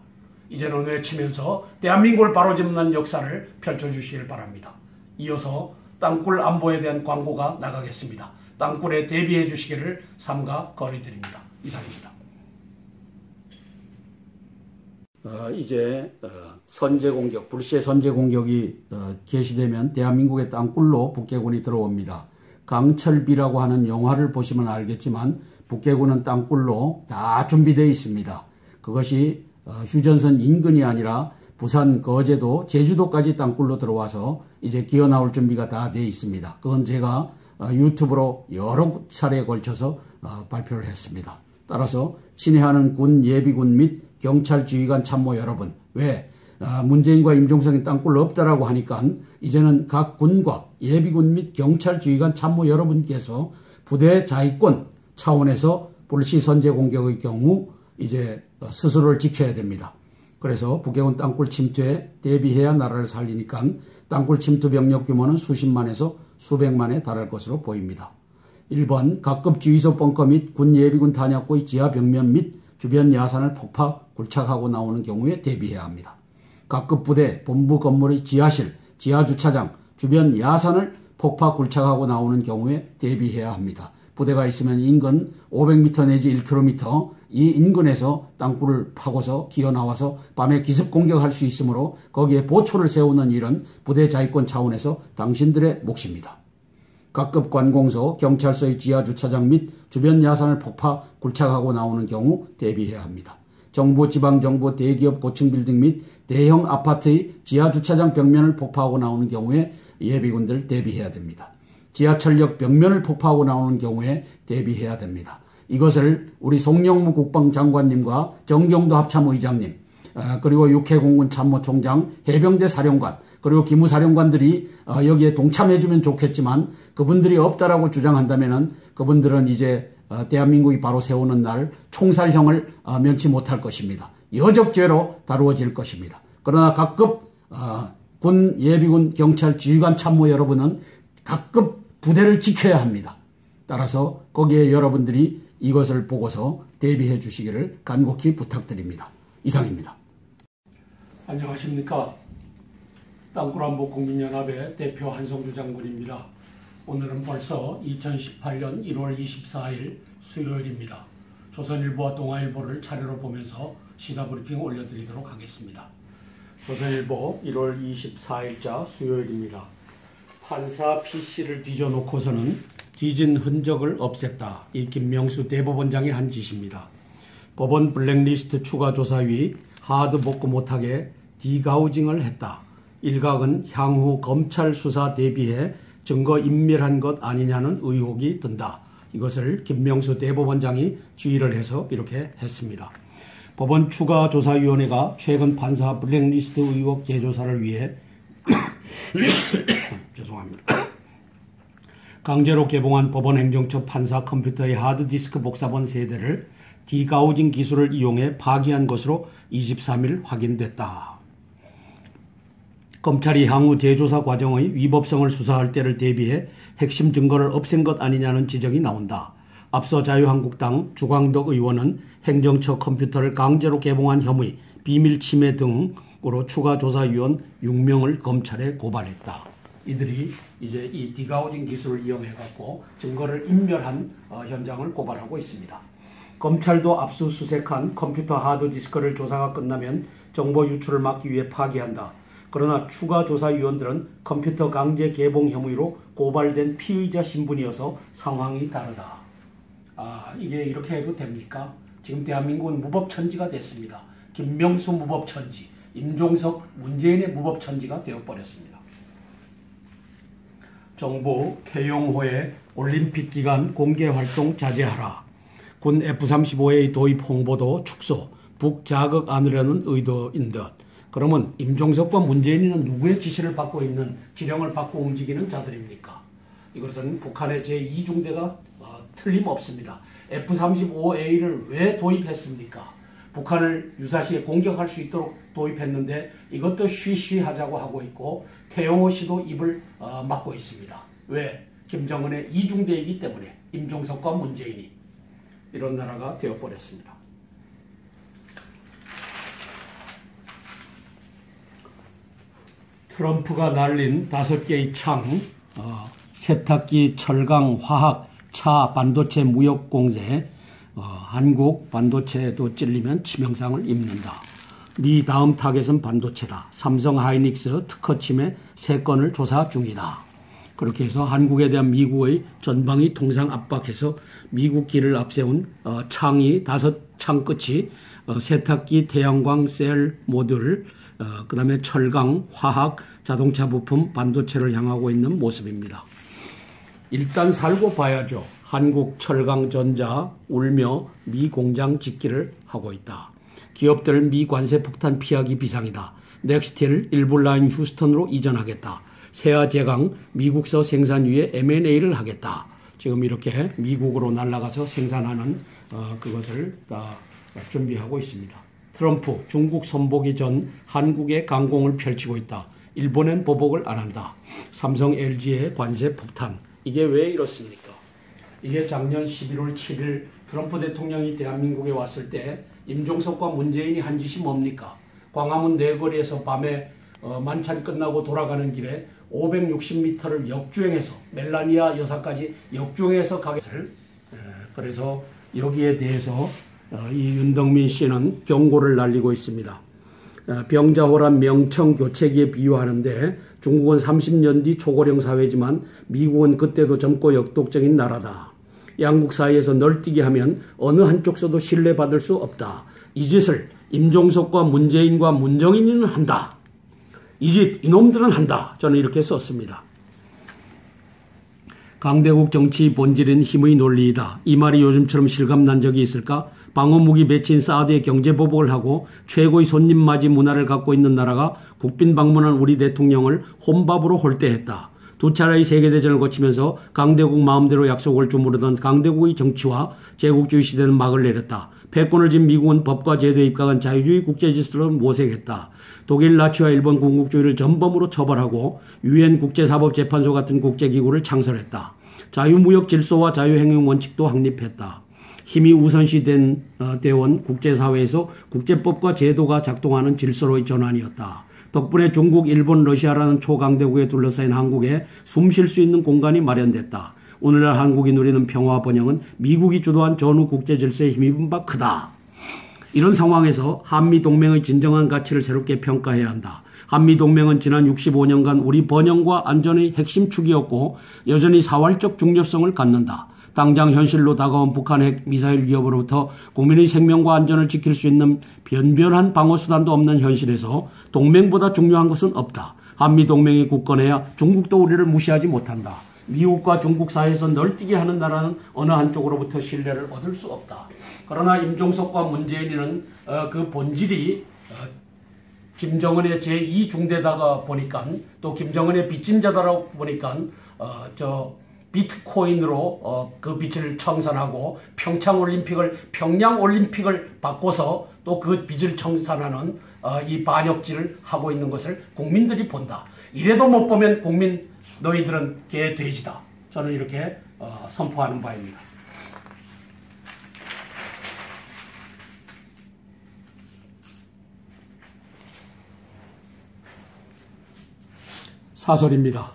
이제는 외치면서 대한민국을 바로잡는 역사를 펼쳐주시길 바랍니다. 이어서 땅굴 안보에 대한 광고가 나가겠습니다. 땅굴에 대비해 주시기를 삼가 거리드립니다. 이상입니다. 이제 선제 공격, 불시에 선제 공격이 개시되면 대한민국의 땅굴로 북해군이 들어옵니다. 강철비라고 하는 영화를 보시면 알겠지만 북해군은 땅굴로 다 준비되어 있습니다. 그것이 휴전선 인근이 아니라 부산, 거제도, 제주도까지 땅굴로 들어와서 이제 기어 나올 준비가 다 되어 있습니다. 그건 제가 유튜브로 여러 차례에 걸쳐서 발표를 했습니다. 따라서 친애하는 군 예비군 및 경찰 지휘관 참모 여러분, 왜 문재인과 임종석이 땅굴 없다라고 하니까 이제는 각 군과 예비군 및 경찰 지휘관 참모 여러분께서 부대 자위권 차원에서 불시 선제 공격의 경우 이제 스스로를 지켜야 됩니다. 그래서 북해군 땅굴 침투에 대비해야 나라를 살리니까 땅굴 침투 병력 규모는 수십만에서 수백만에 달할 것으로 보입니다. 1번 각급 지휘소 벙커 및 군 예비군 탄약고의 지하 벽면 및 주변 야산을 폭파, 굴착하고 나오는 경우에 대비해야 합니다. 각급 부대, 본부 건물의 지하실, 지하주차장, 주변 야산을 폭파, 굴착하고 나오는 경우에 대비해야 합니다. 부대가 있으면 인근 500m 내지 1km 이 인근에서 땅굴을 파고서 기어 나와서 밤에 기습 공격할 수 있으므로 거기에 보초를 세우는 일은 부대 자위권 차원에서 당신들의 몫입니다. 각급 관공서, 경찰서의 지하 주차장 및 주변 야산을 폭파, 굴착하고 나오는 경우 대비해야 합니다. 정부, 지방정부, 대기업 고층 빌딩 및 대형 아파트의 지하 주차장 벽면을 폭파하고 나오는 경우에 예비군들 대비해야 됩니다. 지하철역 벽면을 폭파하고 나오는 경우에 대비해야 됩니다. 이것을 우리 송영무 국방장관님과 정경도 합참의장님, 그리고 육해공군 참모총장, 해병대 사령관, 그리고 기무사령관들이 여기에 동참해주면 좋겠지만 그분들이 없다라고 주장한다면은 그분들은 이제 대한민국이 바로 세우는 날 총살형을 면치 못할 것입니다. 여적죄로 다루어질 것입니다. 그러나 각급 군, 예비군, 경찰, 지휘관 참모 여러분은 각급 부대를 지켜야 합니다. 따라서 거기에 여러분들이 이것을 보고서 대비해 주시기를 간곡히 부탁드립니다. 이상입니다. 안녕하십니까. 땅굴한복국민연합의 대표 한성주 장군입니다. 오늘은 벌써 2018년 1월 24일 수요일입니다. 조선일보와 동아일보를 차례로 보면서 시사브리핑 올려드리도록 하겠습니다. 조선일보 1월 24일자 수요일입니다. 판사 PC를 뒤져놓고서는 뒤진 흔적을 없앴다. 이 김명수 대법원장의 한 짓입니다. 법원 블랙리스트 추가조사위 하드 복구 못하게 디가우징을 했다. 일각은 향후 검찰 수사 대비해 증거 인멸한 것 아니냐는 의혹이 든다. 이것을 김명수 대법원장이 지휘를 해서 이렇게 했습니다. 법원 추가조사위원회가 최근 판사 블랙리스트 의혹 재조사를 위해 죄송합니다. 강제로 개봉한 법원 행정처 판사 컴퓨터의 하드디스크 복사본 세대를 디가우징 기술을 이용해 파기한 것으로 23일 확인됐다. 검찰이 향후 재조사 과정의 위법성을 수사할 때를 대비해 핵심 증거를 없앤 것 아니냐는 지적이 나온다. 앞서 자유한국당 주광덕 의원은 행정처 컴퓨터를 강제로 개봉한 혐의, 비밀 침해 등으로 추가조사위원 6명을 검찰에 고발했다. 이들이 이제 이 디가우징 기술을 이용해갖고 증거를 인멸한 현장을 고발하고 있습니다. 검찰도 압수수색한 컴퓨터 하드디스크를 조사가 끝나면 정보 유출을 막기 위해 파기한다. 그러나 추가조사위원들은 컴퓨터 강제 개봉 혐의로 고발된 피의자 신분이어서 상황이 다르다. 이게 이렇게 해도 됩니까? 지금 대한민국은 무법천지가 됐습니다. 김명수 무법천지, 임종석, 문재인의 무법천지가 되어버렸습니다. 정부 태용호의 올림픽 기간 공개활동 자제하라. 군 F-35A 도입 홍보도 축소, 북 자극 안으려는 의도인 듯. 그러면 임종석과 문재인은 누구의 지시를 받고 있는, 지령을 받고 움직이는 자들입니까? 이것은 북한의 제2중대가 틀림없습니다. F-35A를 왜 도입했습니까? 북한을 유사시에 공격할 수 있도록 도입했는데 이것도 쉬쉬하자고 하고 있고 태영호 씨도 입을 막고 있습니다. 왜? 김정은의 2중대이기 때문에 임종석과 문재인이 이런 나라가 되어버렸습니다. 트럼프가 날린 5개의 창, 세탁기, 철강, 화학, 차, 반도체 무역 공세, 한국 반도체도 찔리면 치명상을 입는다. 미 다음 타겟은 반도체다. 삼성 하이닉스 특허 침해 3건을 조사 중이다. 그렇게 해서 한국에 대한 미국의 전방위 통상 압박해서 미국 길을 앞세운 창이 5창 끝이 세탁기, 태양광, 셀, 모듈, 그 다음에 철강, 화학, 자동차 부품, 반도체를 향하고 있는 모습입니다. 일단 살고 봐야죠. 한국 철강전자 울며 미 공장 짓기를 하고 있다. 기업들 미 관세 폭탄 피하기 비상이다. 넥스틸 일부 라인 휴스턴으로 이전하겠다. 세아제강 미국서 생산 위에 M&A를 하겠다. 지금 이렇게 미국으로 날아가서 생산하는 그것을 준비하고 있습니다. 트럼프 중국 선보기 전 한국의 강공을 펼치고 있다. 일본엔 보복을 안 한다. 삼성 LG의 관세 폭탄. 이게 왜 이렇습니까? 이게 작년 11월 7일 트럼프 대통령이 대한민국에 왔을 때 임종석과 문재인이 한 짓이 뭡니까? 광화문 내거리에서 밤에 만찬 끝나고 돌아가는 길에 560m를 역주행해서 멜라니아 여사까지 역주행해서 가겠을. 그래서 여기에 대해서 이 윤덕민 씨는 경고를 날리고 있습니다. 병자호란 명청 교체기에 비유하는데 중국은 30년 뒤 초고령 사회지만 미국은 그때도 젊고 역독적인 나라다. 양국 사이에서 널뛰게 하면 어느 한쪽서도 신뢰받을 수 없다. 이 짓을 임종석과 문재인과 문정인은 한다. 이 짓 이놈들은 한다. 저는 이렇게 썼습니다. 강대국 정치 본질은 힘의 논리이다. 이 말이 요즘처럼 실감난 적이 있을까? 방어무기 배치인 사드에 경제보복을 하고 최고의 손님맞이 문화를 갖고 있는 나라가 국빈 방문한 우리 대통령을 혼밥으로 홀대했다. 두 차례의 세계대전을 거치면서 강대국 마음대로 약속을 주무르던 강대국의 정치와 제국주의 시대는 막을 내렸다. 패권을 진 미국은 법과 제도에 입각한 자유주의 국제질서로 모색했다. 독일 나치와 일본 군국주의를 전범으로 처벌하고 유엔 국제사법재판소 같은 국제기구를 창설했다. 자유무역 질서와 자유행용 원칙도 확립했다. 힘이 우선시된 되온 국제사회에서 국제법과 제도가 작동하는 질서로의 전환이었다. 덕분에 중국, 일본, 러시아라는 초강대국에 둘러싸인 한국에 숨 쉴 수 있는 공간이 마련됐다. 오늘날 한국이 누리는 평화와 번영은 미국이 주도한 전후 국제질서에 힘입은 바 크다. 이런 상황에서 한미동맹의 진정한 가치를 새롭게 평가해야 한다. 한미동맹은 지난 65년간 우리 번영과 안전의 핵심 축이었고 여전히 사활적 중요성을 갖는다. 당장 현실로 다가온 북한 핵 미사일 위협으로부터 국민의 생명과 안전을 지킬 수 있는 변변한 방어수단도 없는 현실에서 동맹보다 중요한 것은 없다. 한미동맹이 굳건해야 중국도 우리를 무시하지 못한다. 미국과 중국 사이에서 널뛰게 하는 나라는 어느 한쪽으로부터 신뢰를 얻을 수 없다. 그러나 임종석과 문재인은 그 본질이 김정은의 제2중대다가 보니까 또 김정은의 빚진 자다라고 보니까 비트코인으로 그 빚을 청산하고 평양올림픽을 바꿔서 또 그 빚을 청산하는 이 반역질을 하고 있는 것을 국민들이 본다. 이래도 못 보면 국민 너희들은 개 돼지다. 저는 이렇게 선포하는 바입니다. 사설입니다.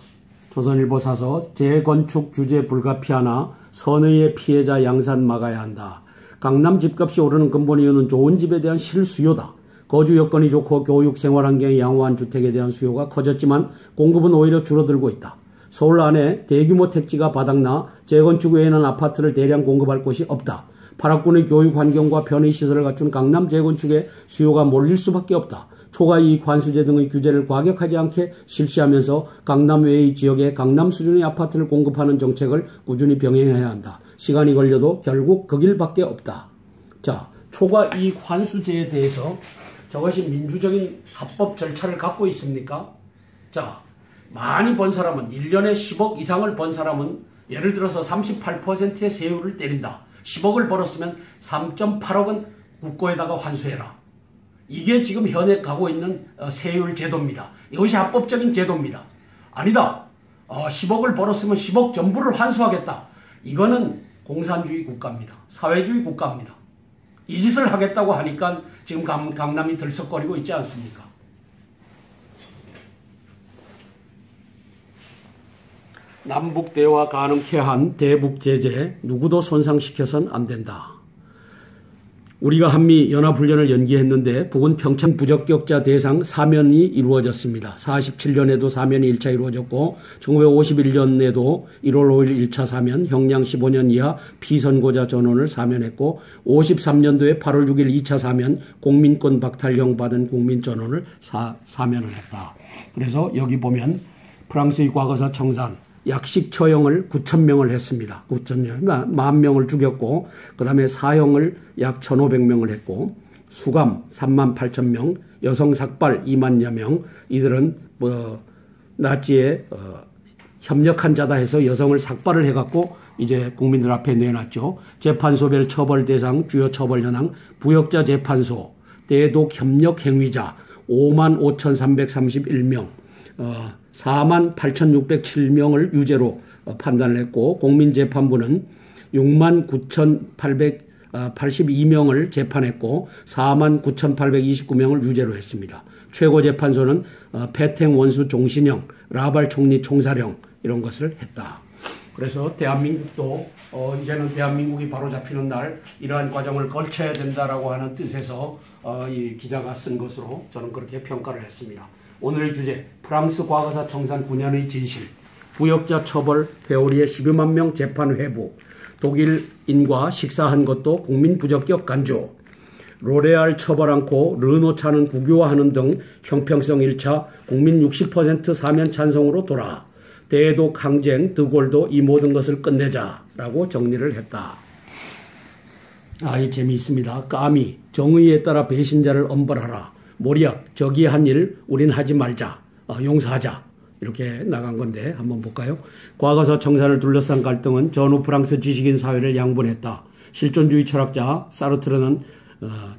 조선일보 사서 재건축 규제 불가피하나 선의의 피해자 양산 막아야 한다. 강남 집값이 오르는 근본 이유는 좋은 집에 대한 실수요다. 거주 여건이 좋고 교육 생활 환경이 양호한 주택에 대한 수요가 커졌지만 공급은 오히려 줄어들고 있다. 서울 안에 대규모 택지가 바닥나 재건축 외에는 아파트를 대량 공급할 곳이 없다. 파락군의 교육 환경과 편의 시설을 갖춘 강남 재건축에 수요가 몰릴 수밖에 없다. 초과이익 환수제 등의 규제를 과격하지 않게 실시하면서 강남 외의 지역에 강남 수준의 아파트를 공급하는 정책을 꾸준히 병행해야 한다. 시간이 걸려도 결국 그 길밖에 없다. 자, 초과이익 환수제에 대해서 저것이 민주적인 합법 절차를 갖고 있습니까? 자, 많이 번 사람은 1년에 10억 이상을 번 사람은 예를 들어서 38%의 세율을 때린다. 10억을 벌었으면 3.8억은 국고에다가 환수해라. 이게 지금 현행 가고 있는 세율 제도입니다. 이것이 합법적인 제도입니다. 아니다. 10억을 벌었으면 10억 전부를 환수하겠다. 이거는 공산주의 국가입니다. 사회주의 국가입니다. 이 짓을 하겠다고 하니까 지금 강남이 들썩거리고 있지 않습니까? 남북 대화 가능케 한 대북 제재 누구도 손상시켜선 안 된다. 우리가 한미 연합훈련을 연기했는데 북은 평창 부적격자 대상 사면이 이루어졌습니다. 47년에도 사면이 1차 이루어졌고 1951년에도 1월 5일 1차 사면, 형량 15년 이하 피선고자 전원을 사면했고 53년도에 8월 6일 2차 사면, 공민권 박탈형 받은 국민 전원을 사면을 했다. 그래서 여기 보면 프랑스의 과거사 청산 약식 처형을 9,000명을 했습니다. 9,000명, 10,000명을 죽였고 그 다음에 사형을 약 1,500명을 했고 수감 38,000명, 여성 삭발 2만여 명. 이들은 나치에 협력한 자다 해서 여성을 삭발을 해갖고 이제 국민들 앞에 내놨죠. 재판소별 처벌 대상 주요 처벌 현황 부역자 재판소 대독 협력 행위자 55,331명 48,607명을 유죄로 판단을 했고 공민재판부는 69,882명을 재판했고 49,829명을 유죄로 했습니다. 최고재판소는 패탱 원수 종신형, 라발 총리 총살형 이런 것을 했다. 그래서 대한민국도 이제는 대한민국이 바로 잡히는 날 이러한 과정을 걸쳐야 된다라고 하는 뜻에서 이 기자가 쓴 것으로 저는 그렇게 평가를 했습니다. 오늘의 주제, 프랑스 과거사 청산 9년의 진실, 부역자 처벌, 회오리의 12만 명 재판 회부, 독일인과 식사한 것도 국민 부적격 간주, 로레알 처벌 않고 르노 차는 국유화하는 등 형평성 1차 국민 60% 사면 찬성으로 돌아, 대독 항쟁 드골도 이 모든 것을 끝내자라고 정리를 했다. 이 재미있습니다. 까미, 정의에 따라 배신자를 엄벌하라. 모리악, 저기 한 일 우린 하지 말자. 용서하자. 이렇게 나간 건데 한번 볼까요? 과거사 청산을 둘러싼 갈등은 전후 프랑스 지식인 사회를 양분했다. 실존주의 철학자 사르트르는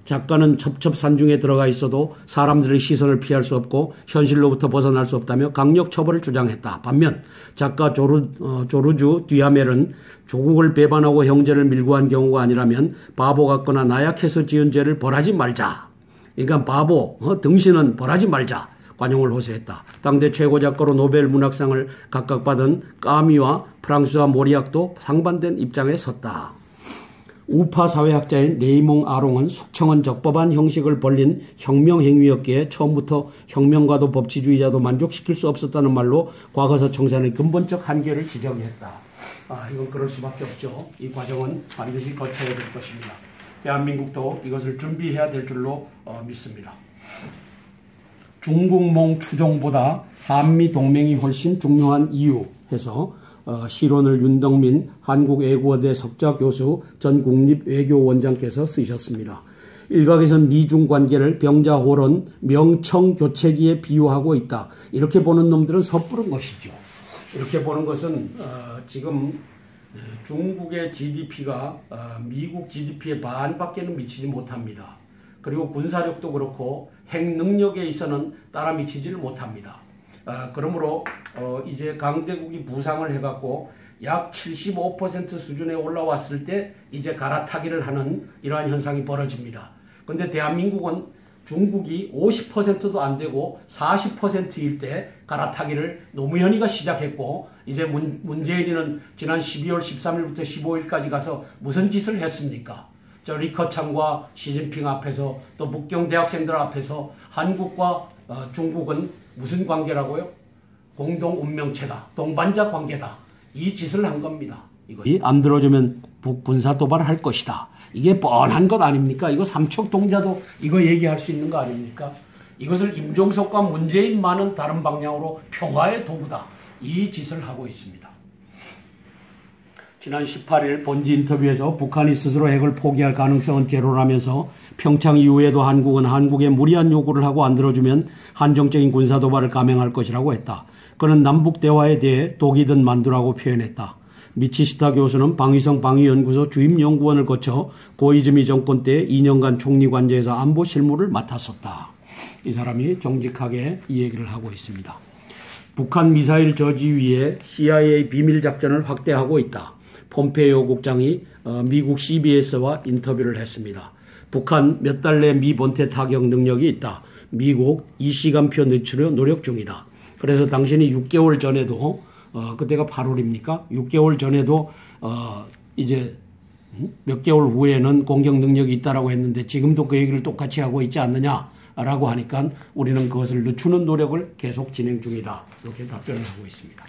작가는 첩첩산중에 들어가 있어도 사람들의 시선을 피할 수 없고 현실로부터 벗어날 수 없다며 강력 처벌을 주장했다. 반면 작가 조르주 듀하멜은 조국을 배반하고 형제를 밀고 한 경우가 아니라면 바보 같거나 나약해서 지은 죄를 벌하지 말자. 그러니까 바보, 등신은 벌하지 말자. 관용을 호소했다. 당대 최고 작가로 노벨 문학상을 각각 받은 까미와 프랑스와 모리악도 상반된 입장에 섰다. 우파 사회학자인 레이몽 아롱은 숙청은 적법한 형식을 벌린 혁명행위였기에 처음부터 혁명가도 법치주의자도 만족시킬 수 없었다는 말로 과거사 청산의 근본적 한계를 지적했다. 이건 그럴 수밖에 없죠. 이 과정은 반드시 거쳐야 될 것입니다. 대한민국도 이것을 준비해야 될 줄로 믿습니다. 중국몽 추종보다 한미동맹이 훨씬 중요한 이유 해서 시론을 윤덕민 한국외국어대 석좌교수 전 국립외교원장께서 쓰셨습니다. 일각에서는 미중 관계를 병자호론 명청교체기에 비유하고 있다. 이렇게 보는 놈들은 섣부른 것이죠. 이렇게 보는 것은 지금 중국의 GDP가 미국 GDP의 반밖에는 미치지 못합니다. 그리고 군사력도 그렇고 핵능력에 있어서는 따라 미치지를 못합니다. 그러므로 이제 강대국이 부상을 해갖고 약 75% 수준에 올라왔을 때 이제 갈아타기를 하는 이러한 현상이 벌어집니다. 그런데 대한민국은 중국이 50%도 안 되고 40%일 때 갈아타기를 노무현이가 시작했고 이제 문재인이는 지난 12월 13일부터 15일까지 가서 무슨 짓을 했습니까? 저 리커창과 시진핑 앞에서 또 북경 대학생들 앞에서 한국과 중국은 무슨 관계라고요? 공동 운명체다. 동반자 관계다. 이 짓을 한 겁니다. 이것이 안 들어주면 북군사 도발할 것이다. 이게 뻔한 것 아닙니까? 이거 삼척동자도 이거 얘기할 수 있는 거 아닙니까? 이것을 임종석과 문재인만은 다른 방향으로 평화의 도구다. 이 짓을 하고 있습니다. 지난 18일 본지 인터뷰에서 북한이 스스로 핵을 포기할 가능성은 제로라면서 평창 이후에도 한국은 한국에 무리한 요구를 하고 안 들어주면 한정적인 군사도발을 감행할 것이라고 했다. 그는 남북대화에 대해 독이든 만두라고 표현했다. 미치시타 교수는 방위성 방위연구소 주임연구원을 거쳐 고이즈미 정권 때 2년간 총리관제에서 안보 실무를 맡았었다. 이 사람이 정직하게 이 얘기를 하고 있습니다. 북한 미사일 저지 위에 CIA 비밀작전을 확대하고 있다. 폼페이오 국장이 미국 CBS와 인터뷰를 했습니다. 북한 몇 달 내 미 본태 타격 능력이 있다. 미국 이 시간표 늦추려 노력 중이다. 그래서 당신이 6개월 전에도 그때가 8월입니까? 6개월 전에도 이제 몇 개월 후에는 공격 능력이 있다라고 했는데 지금도 그 얘기를 똑같이 하고 있지 않느냐라고 하니까 우리는 그것을 늦추는 노력을 계속 진행 중이다. 이렇게 답변을 하고 있습니다.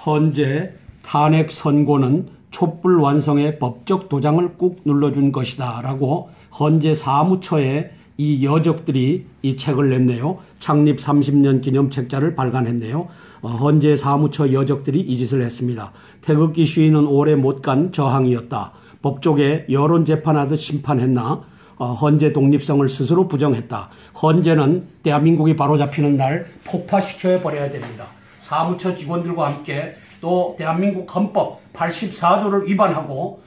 헌재 탄핵 선고는 촛불 완성의 법적 도장을 꾹 눌러준 것이다 라고 헌재 사무처에 이 여적들이 이 책을 냈네요. 창립 30년 기념 책자를 발간했네요. 헌재 사무처 여적들이 이 짓을 했습니다. 태극기 시위는 오래 못 간 저항이었다. 법조계 여론 재판하듯 심판했나? 헌재 독립성을 스스로 부정했다. 헌재는 대한민국이 바로잡히는 날 폭파시켜 버려야 됩니다. 사무처 직원들과 함께 또 대한민국 헌법 84조를 위반하고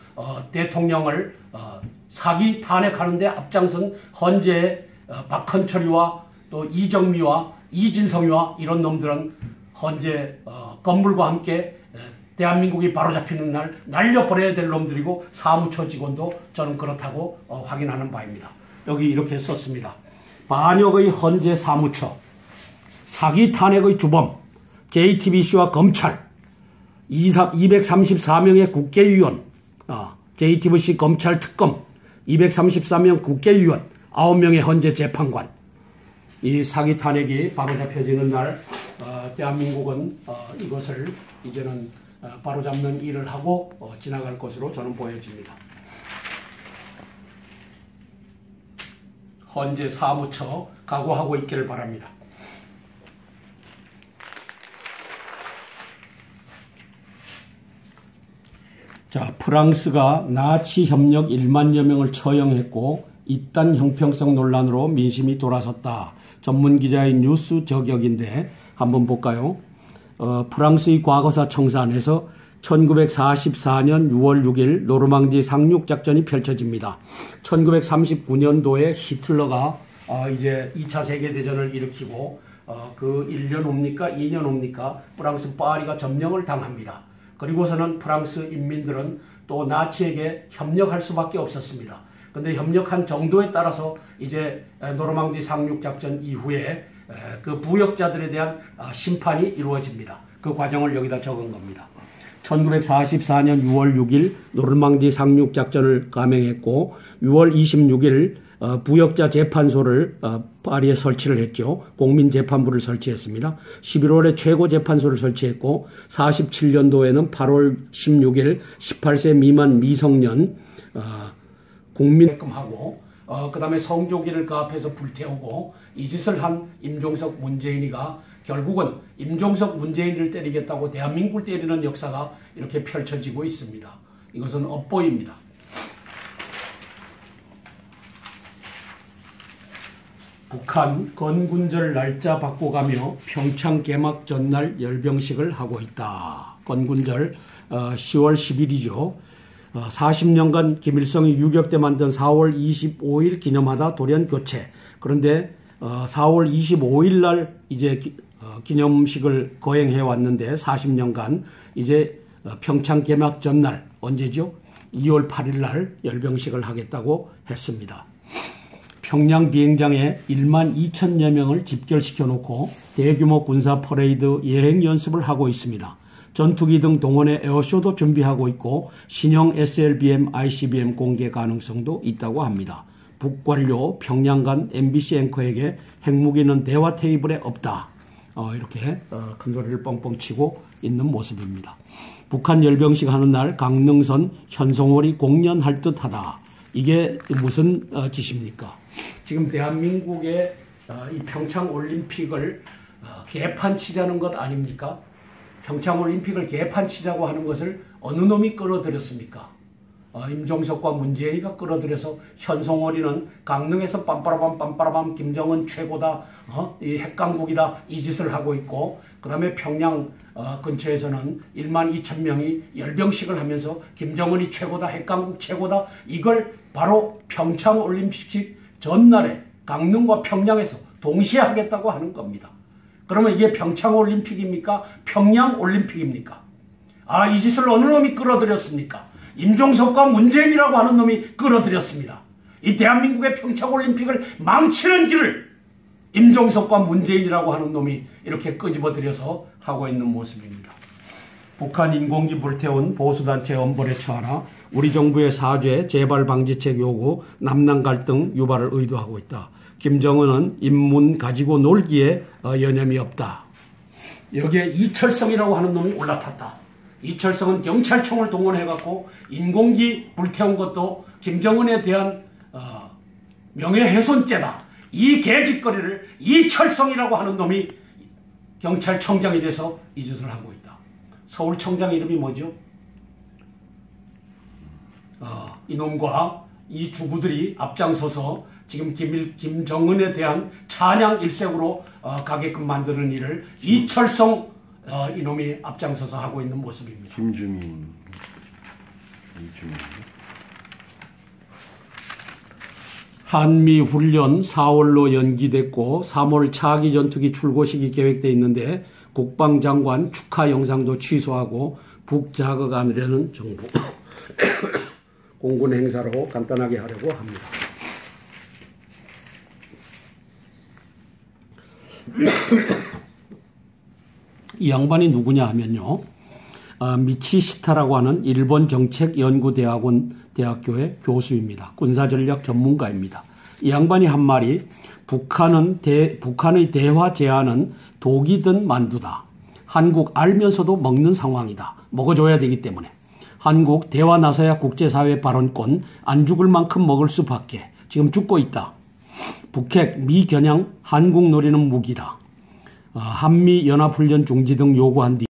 대통령을 사기 탄핵하는 데 앞장선 헌재의 박헌철이와 또 이정미와 이진성이와 이런 놈들은 헌재 건물과 함께 대한민국이 바로잡히는 날 날려버려야 될 놈들이고 사무처 직원도 저는 그렇다고 확인하는 바입니다. 여기 이렇게 썼습니다. 반역의 헌재 사무처 사기 탄핵의 주범 JTBC와 검찰 234명의 국회의원 JTBC 검찰 특검 234명 국회의원 9명의 현재 재판관 이 사기 탄핵이 바로잡혀지는 날 대한민국은 이것을 이제는 바로잡는 일을 하고 지나갈 것으로 저는 보여집니다. 헌재 사무처 각오하고 있기를 바랍니다. 자, 프랑스가 나치 협력 1만여 명을 처형했고 이딴 형평성 논란으로 민심이 돌아섰다. 전문 기자의 뉴스 저격인데 한번 볼까요? 프랑스의 과거사 청산에서 1944년 6월 6일 노르망디 상륙작전이 펼쳐집니다. 1939년도에 히틀러가 이제 2차 세계대전을 일으키고 그 1년 옵니까? 2년 옵니까? 프랑스 파리가 점령을 당합니다. 그리고서는 프랑스 인민들은 또 나치에게 협력할 수밖에 없었습니다. 근데 협력한 정도에 따라서 이제 노르망디 상륙작전 이후에 그 부역자들에 대한 심판이 이루어집니다. 그 과정을 여기다 적은 겁니다. 1944년 6월 6일 노르망디 상륙작전을 감행했고 6월 26일 부역자 재판소를 파리에 설치를 했죠. 공민재판부를 설치했습니다. 11월에 최고재판소를 설치했고 47년도에는 8월 16일 18세 미만 미성년 국민회금하고 그 다음에 성조기를 그 앞에서 불태우고 이 짓을 한 임종석 문재인이가 결국은 임종석 문재인을 때리겠다고 대한민국을 때리는 역사가 이렇게 펼쳐지고 있습니다. 이것은 업보입니다. 북한 건군절 날짜 바꿔가며 평창 개막 전날 열병식을 하고 있다. 건군절 10월 10일이죠. 40년간 김일성이 유격 때 만든 4월 25일 기념하다 돌연 교체. 그런데 4월 25일 날 이제 기념식을 거행해 왔는데 40년간 이제 평창 개막 전날 언제죠? 2월 8일 날 열병식을 하겠다고 했습니다. 평양 비행장에 1만 2천여 명을 집결시켜 놓고 대규모 군사 퍼레이드 예행 연습을 하고 있습니다. 전투기 등 동원의 에어쇼도 준비하고 있고 신형 SLBM, ICBM 공개 가능성도 있다고 합니다. 북관료 평양 간 MBC 앵커에게 핵무기는 대화 테이블에 없다. 이렇게 큰 소리를 뻥뻥 치고 있는 모습입니다. 북한 열병식 하는 날 강릉선 현송월이 공연할 듯하다. 이게 무슨 짓입니까? 지금 대한민국의 이 평창올림픽을 개판치자는 것 아닙니까? 평창올림픽을 개판치자고 하는 것을 어느 놈이 끌어들였습니까? 임종석과 문재인이가 끌어들여서 현송월이는 강릉에서 빰빠라밤 김정은 최고다, 이 핵강국이다 이 짓을 하고 있고 그 다음에 평양 근처에서는 1만 2천 명이 열병식을 하면서 김정은이 최고다, 핵강국 최고다 이걸 바로 평창올림픽 전날에 강릉과 평양에서 동시에 하겠다고 하는 겁니다. 그러면 이게 평창올림픽입니까? 평양올림픽입니까? 이 짓을 어느 놈이 끌어들였습니까? 임종석과 문재인이라고 하는 놈이 끌어들였습니다. 이 대한민국의 평창올림픽을 망치는 길을 임종석과 문재인이라고 하는 놈이 이렇게 끄집어들여서 하고 있는 모습입니다. 북한 인공기 불태운 보수단체 엄벌에 처하나 우리 정부의 사죄, 재발 방지책 요구, 남남 갈등 유발을 의도하고 있다. 김정은은 인문 가지고 놀기에 여념이 없다. 여기에 이철성이라고 하는 놈이 올라탔다. 이철성은 경찰청을 동원해갖고 인공기 불태운 것도 김정은에 대한 명예훼손죄다. 이 개짓거리를 이철성이라고 하는 놈이 경찰청장이 돼서 이 짓을 하고 있다. 서울청장 이름이 뭐죠? 이놈과 이 주부들이 앞장서서 지금 김정은에 대한 찬양 일색으로 가게끔 만드는 일을 이철성 이놈이 앞장서서 하고 있는 모습입니다. 김주민. 한미훈련 4월로 연기됐고 3월 차기 전투기 출고식이 계획되어 있는데 국방장관 축하 영상도 취소하고 북자극 안으려는 정부 공군 행사로 간단하게 하려고 합니다. 이 양반이 누구냐 하면요. 미치시타라고 하는 일본 정책연구대학원 대학교의 교수입니다. 군사전략 전문가입니다. 이 양반이 한 말이 북한의 대화 제안은 독이든 만두다. 한국 알면서도 먹는 상황이다. 먹어줘야 되기 때문에. 한국 대화 나서야 국제사회 발언권 안 죽을 만큼 먹을 수밖에. 지금 죽고 있다. 북핵, 미겨냥 한국 노리는 무기다. 한미연합훈련 중지 등 요구한 뒤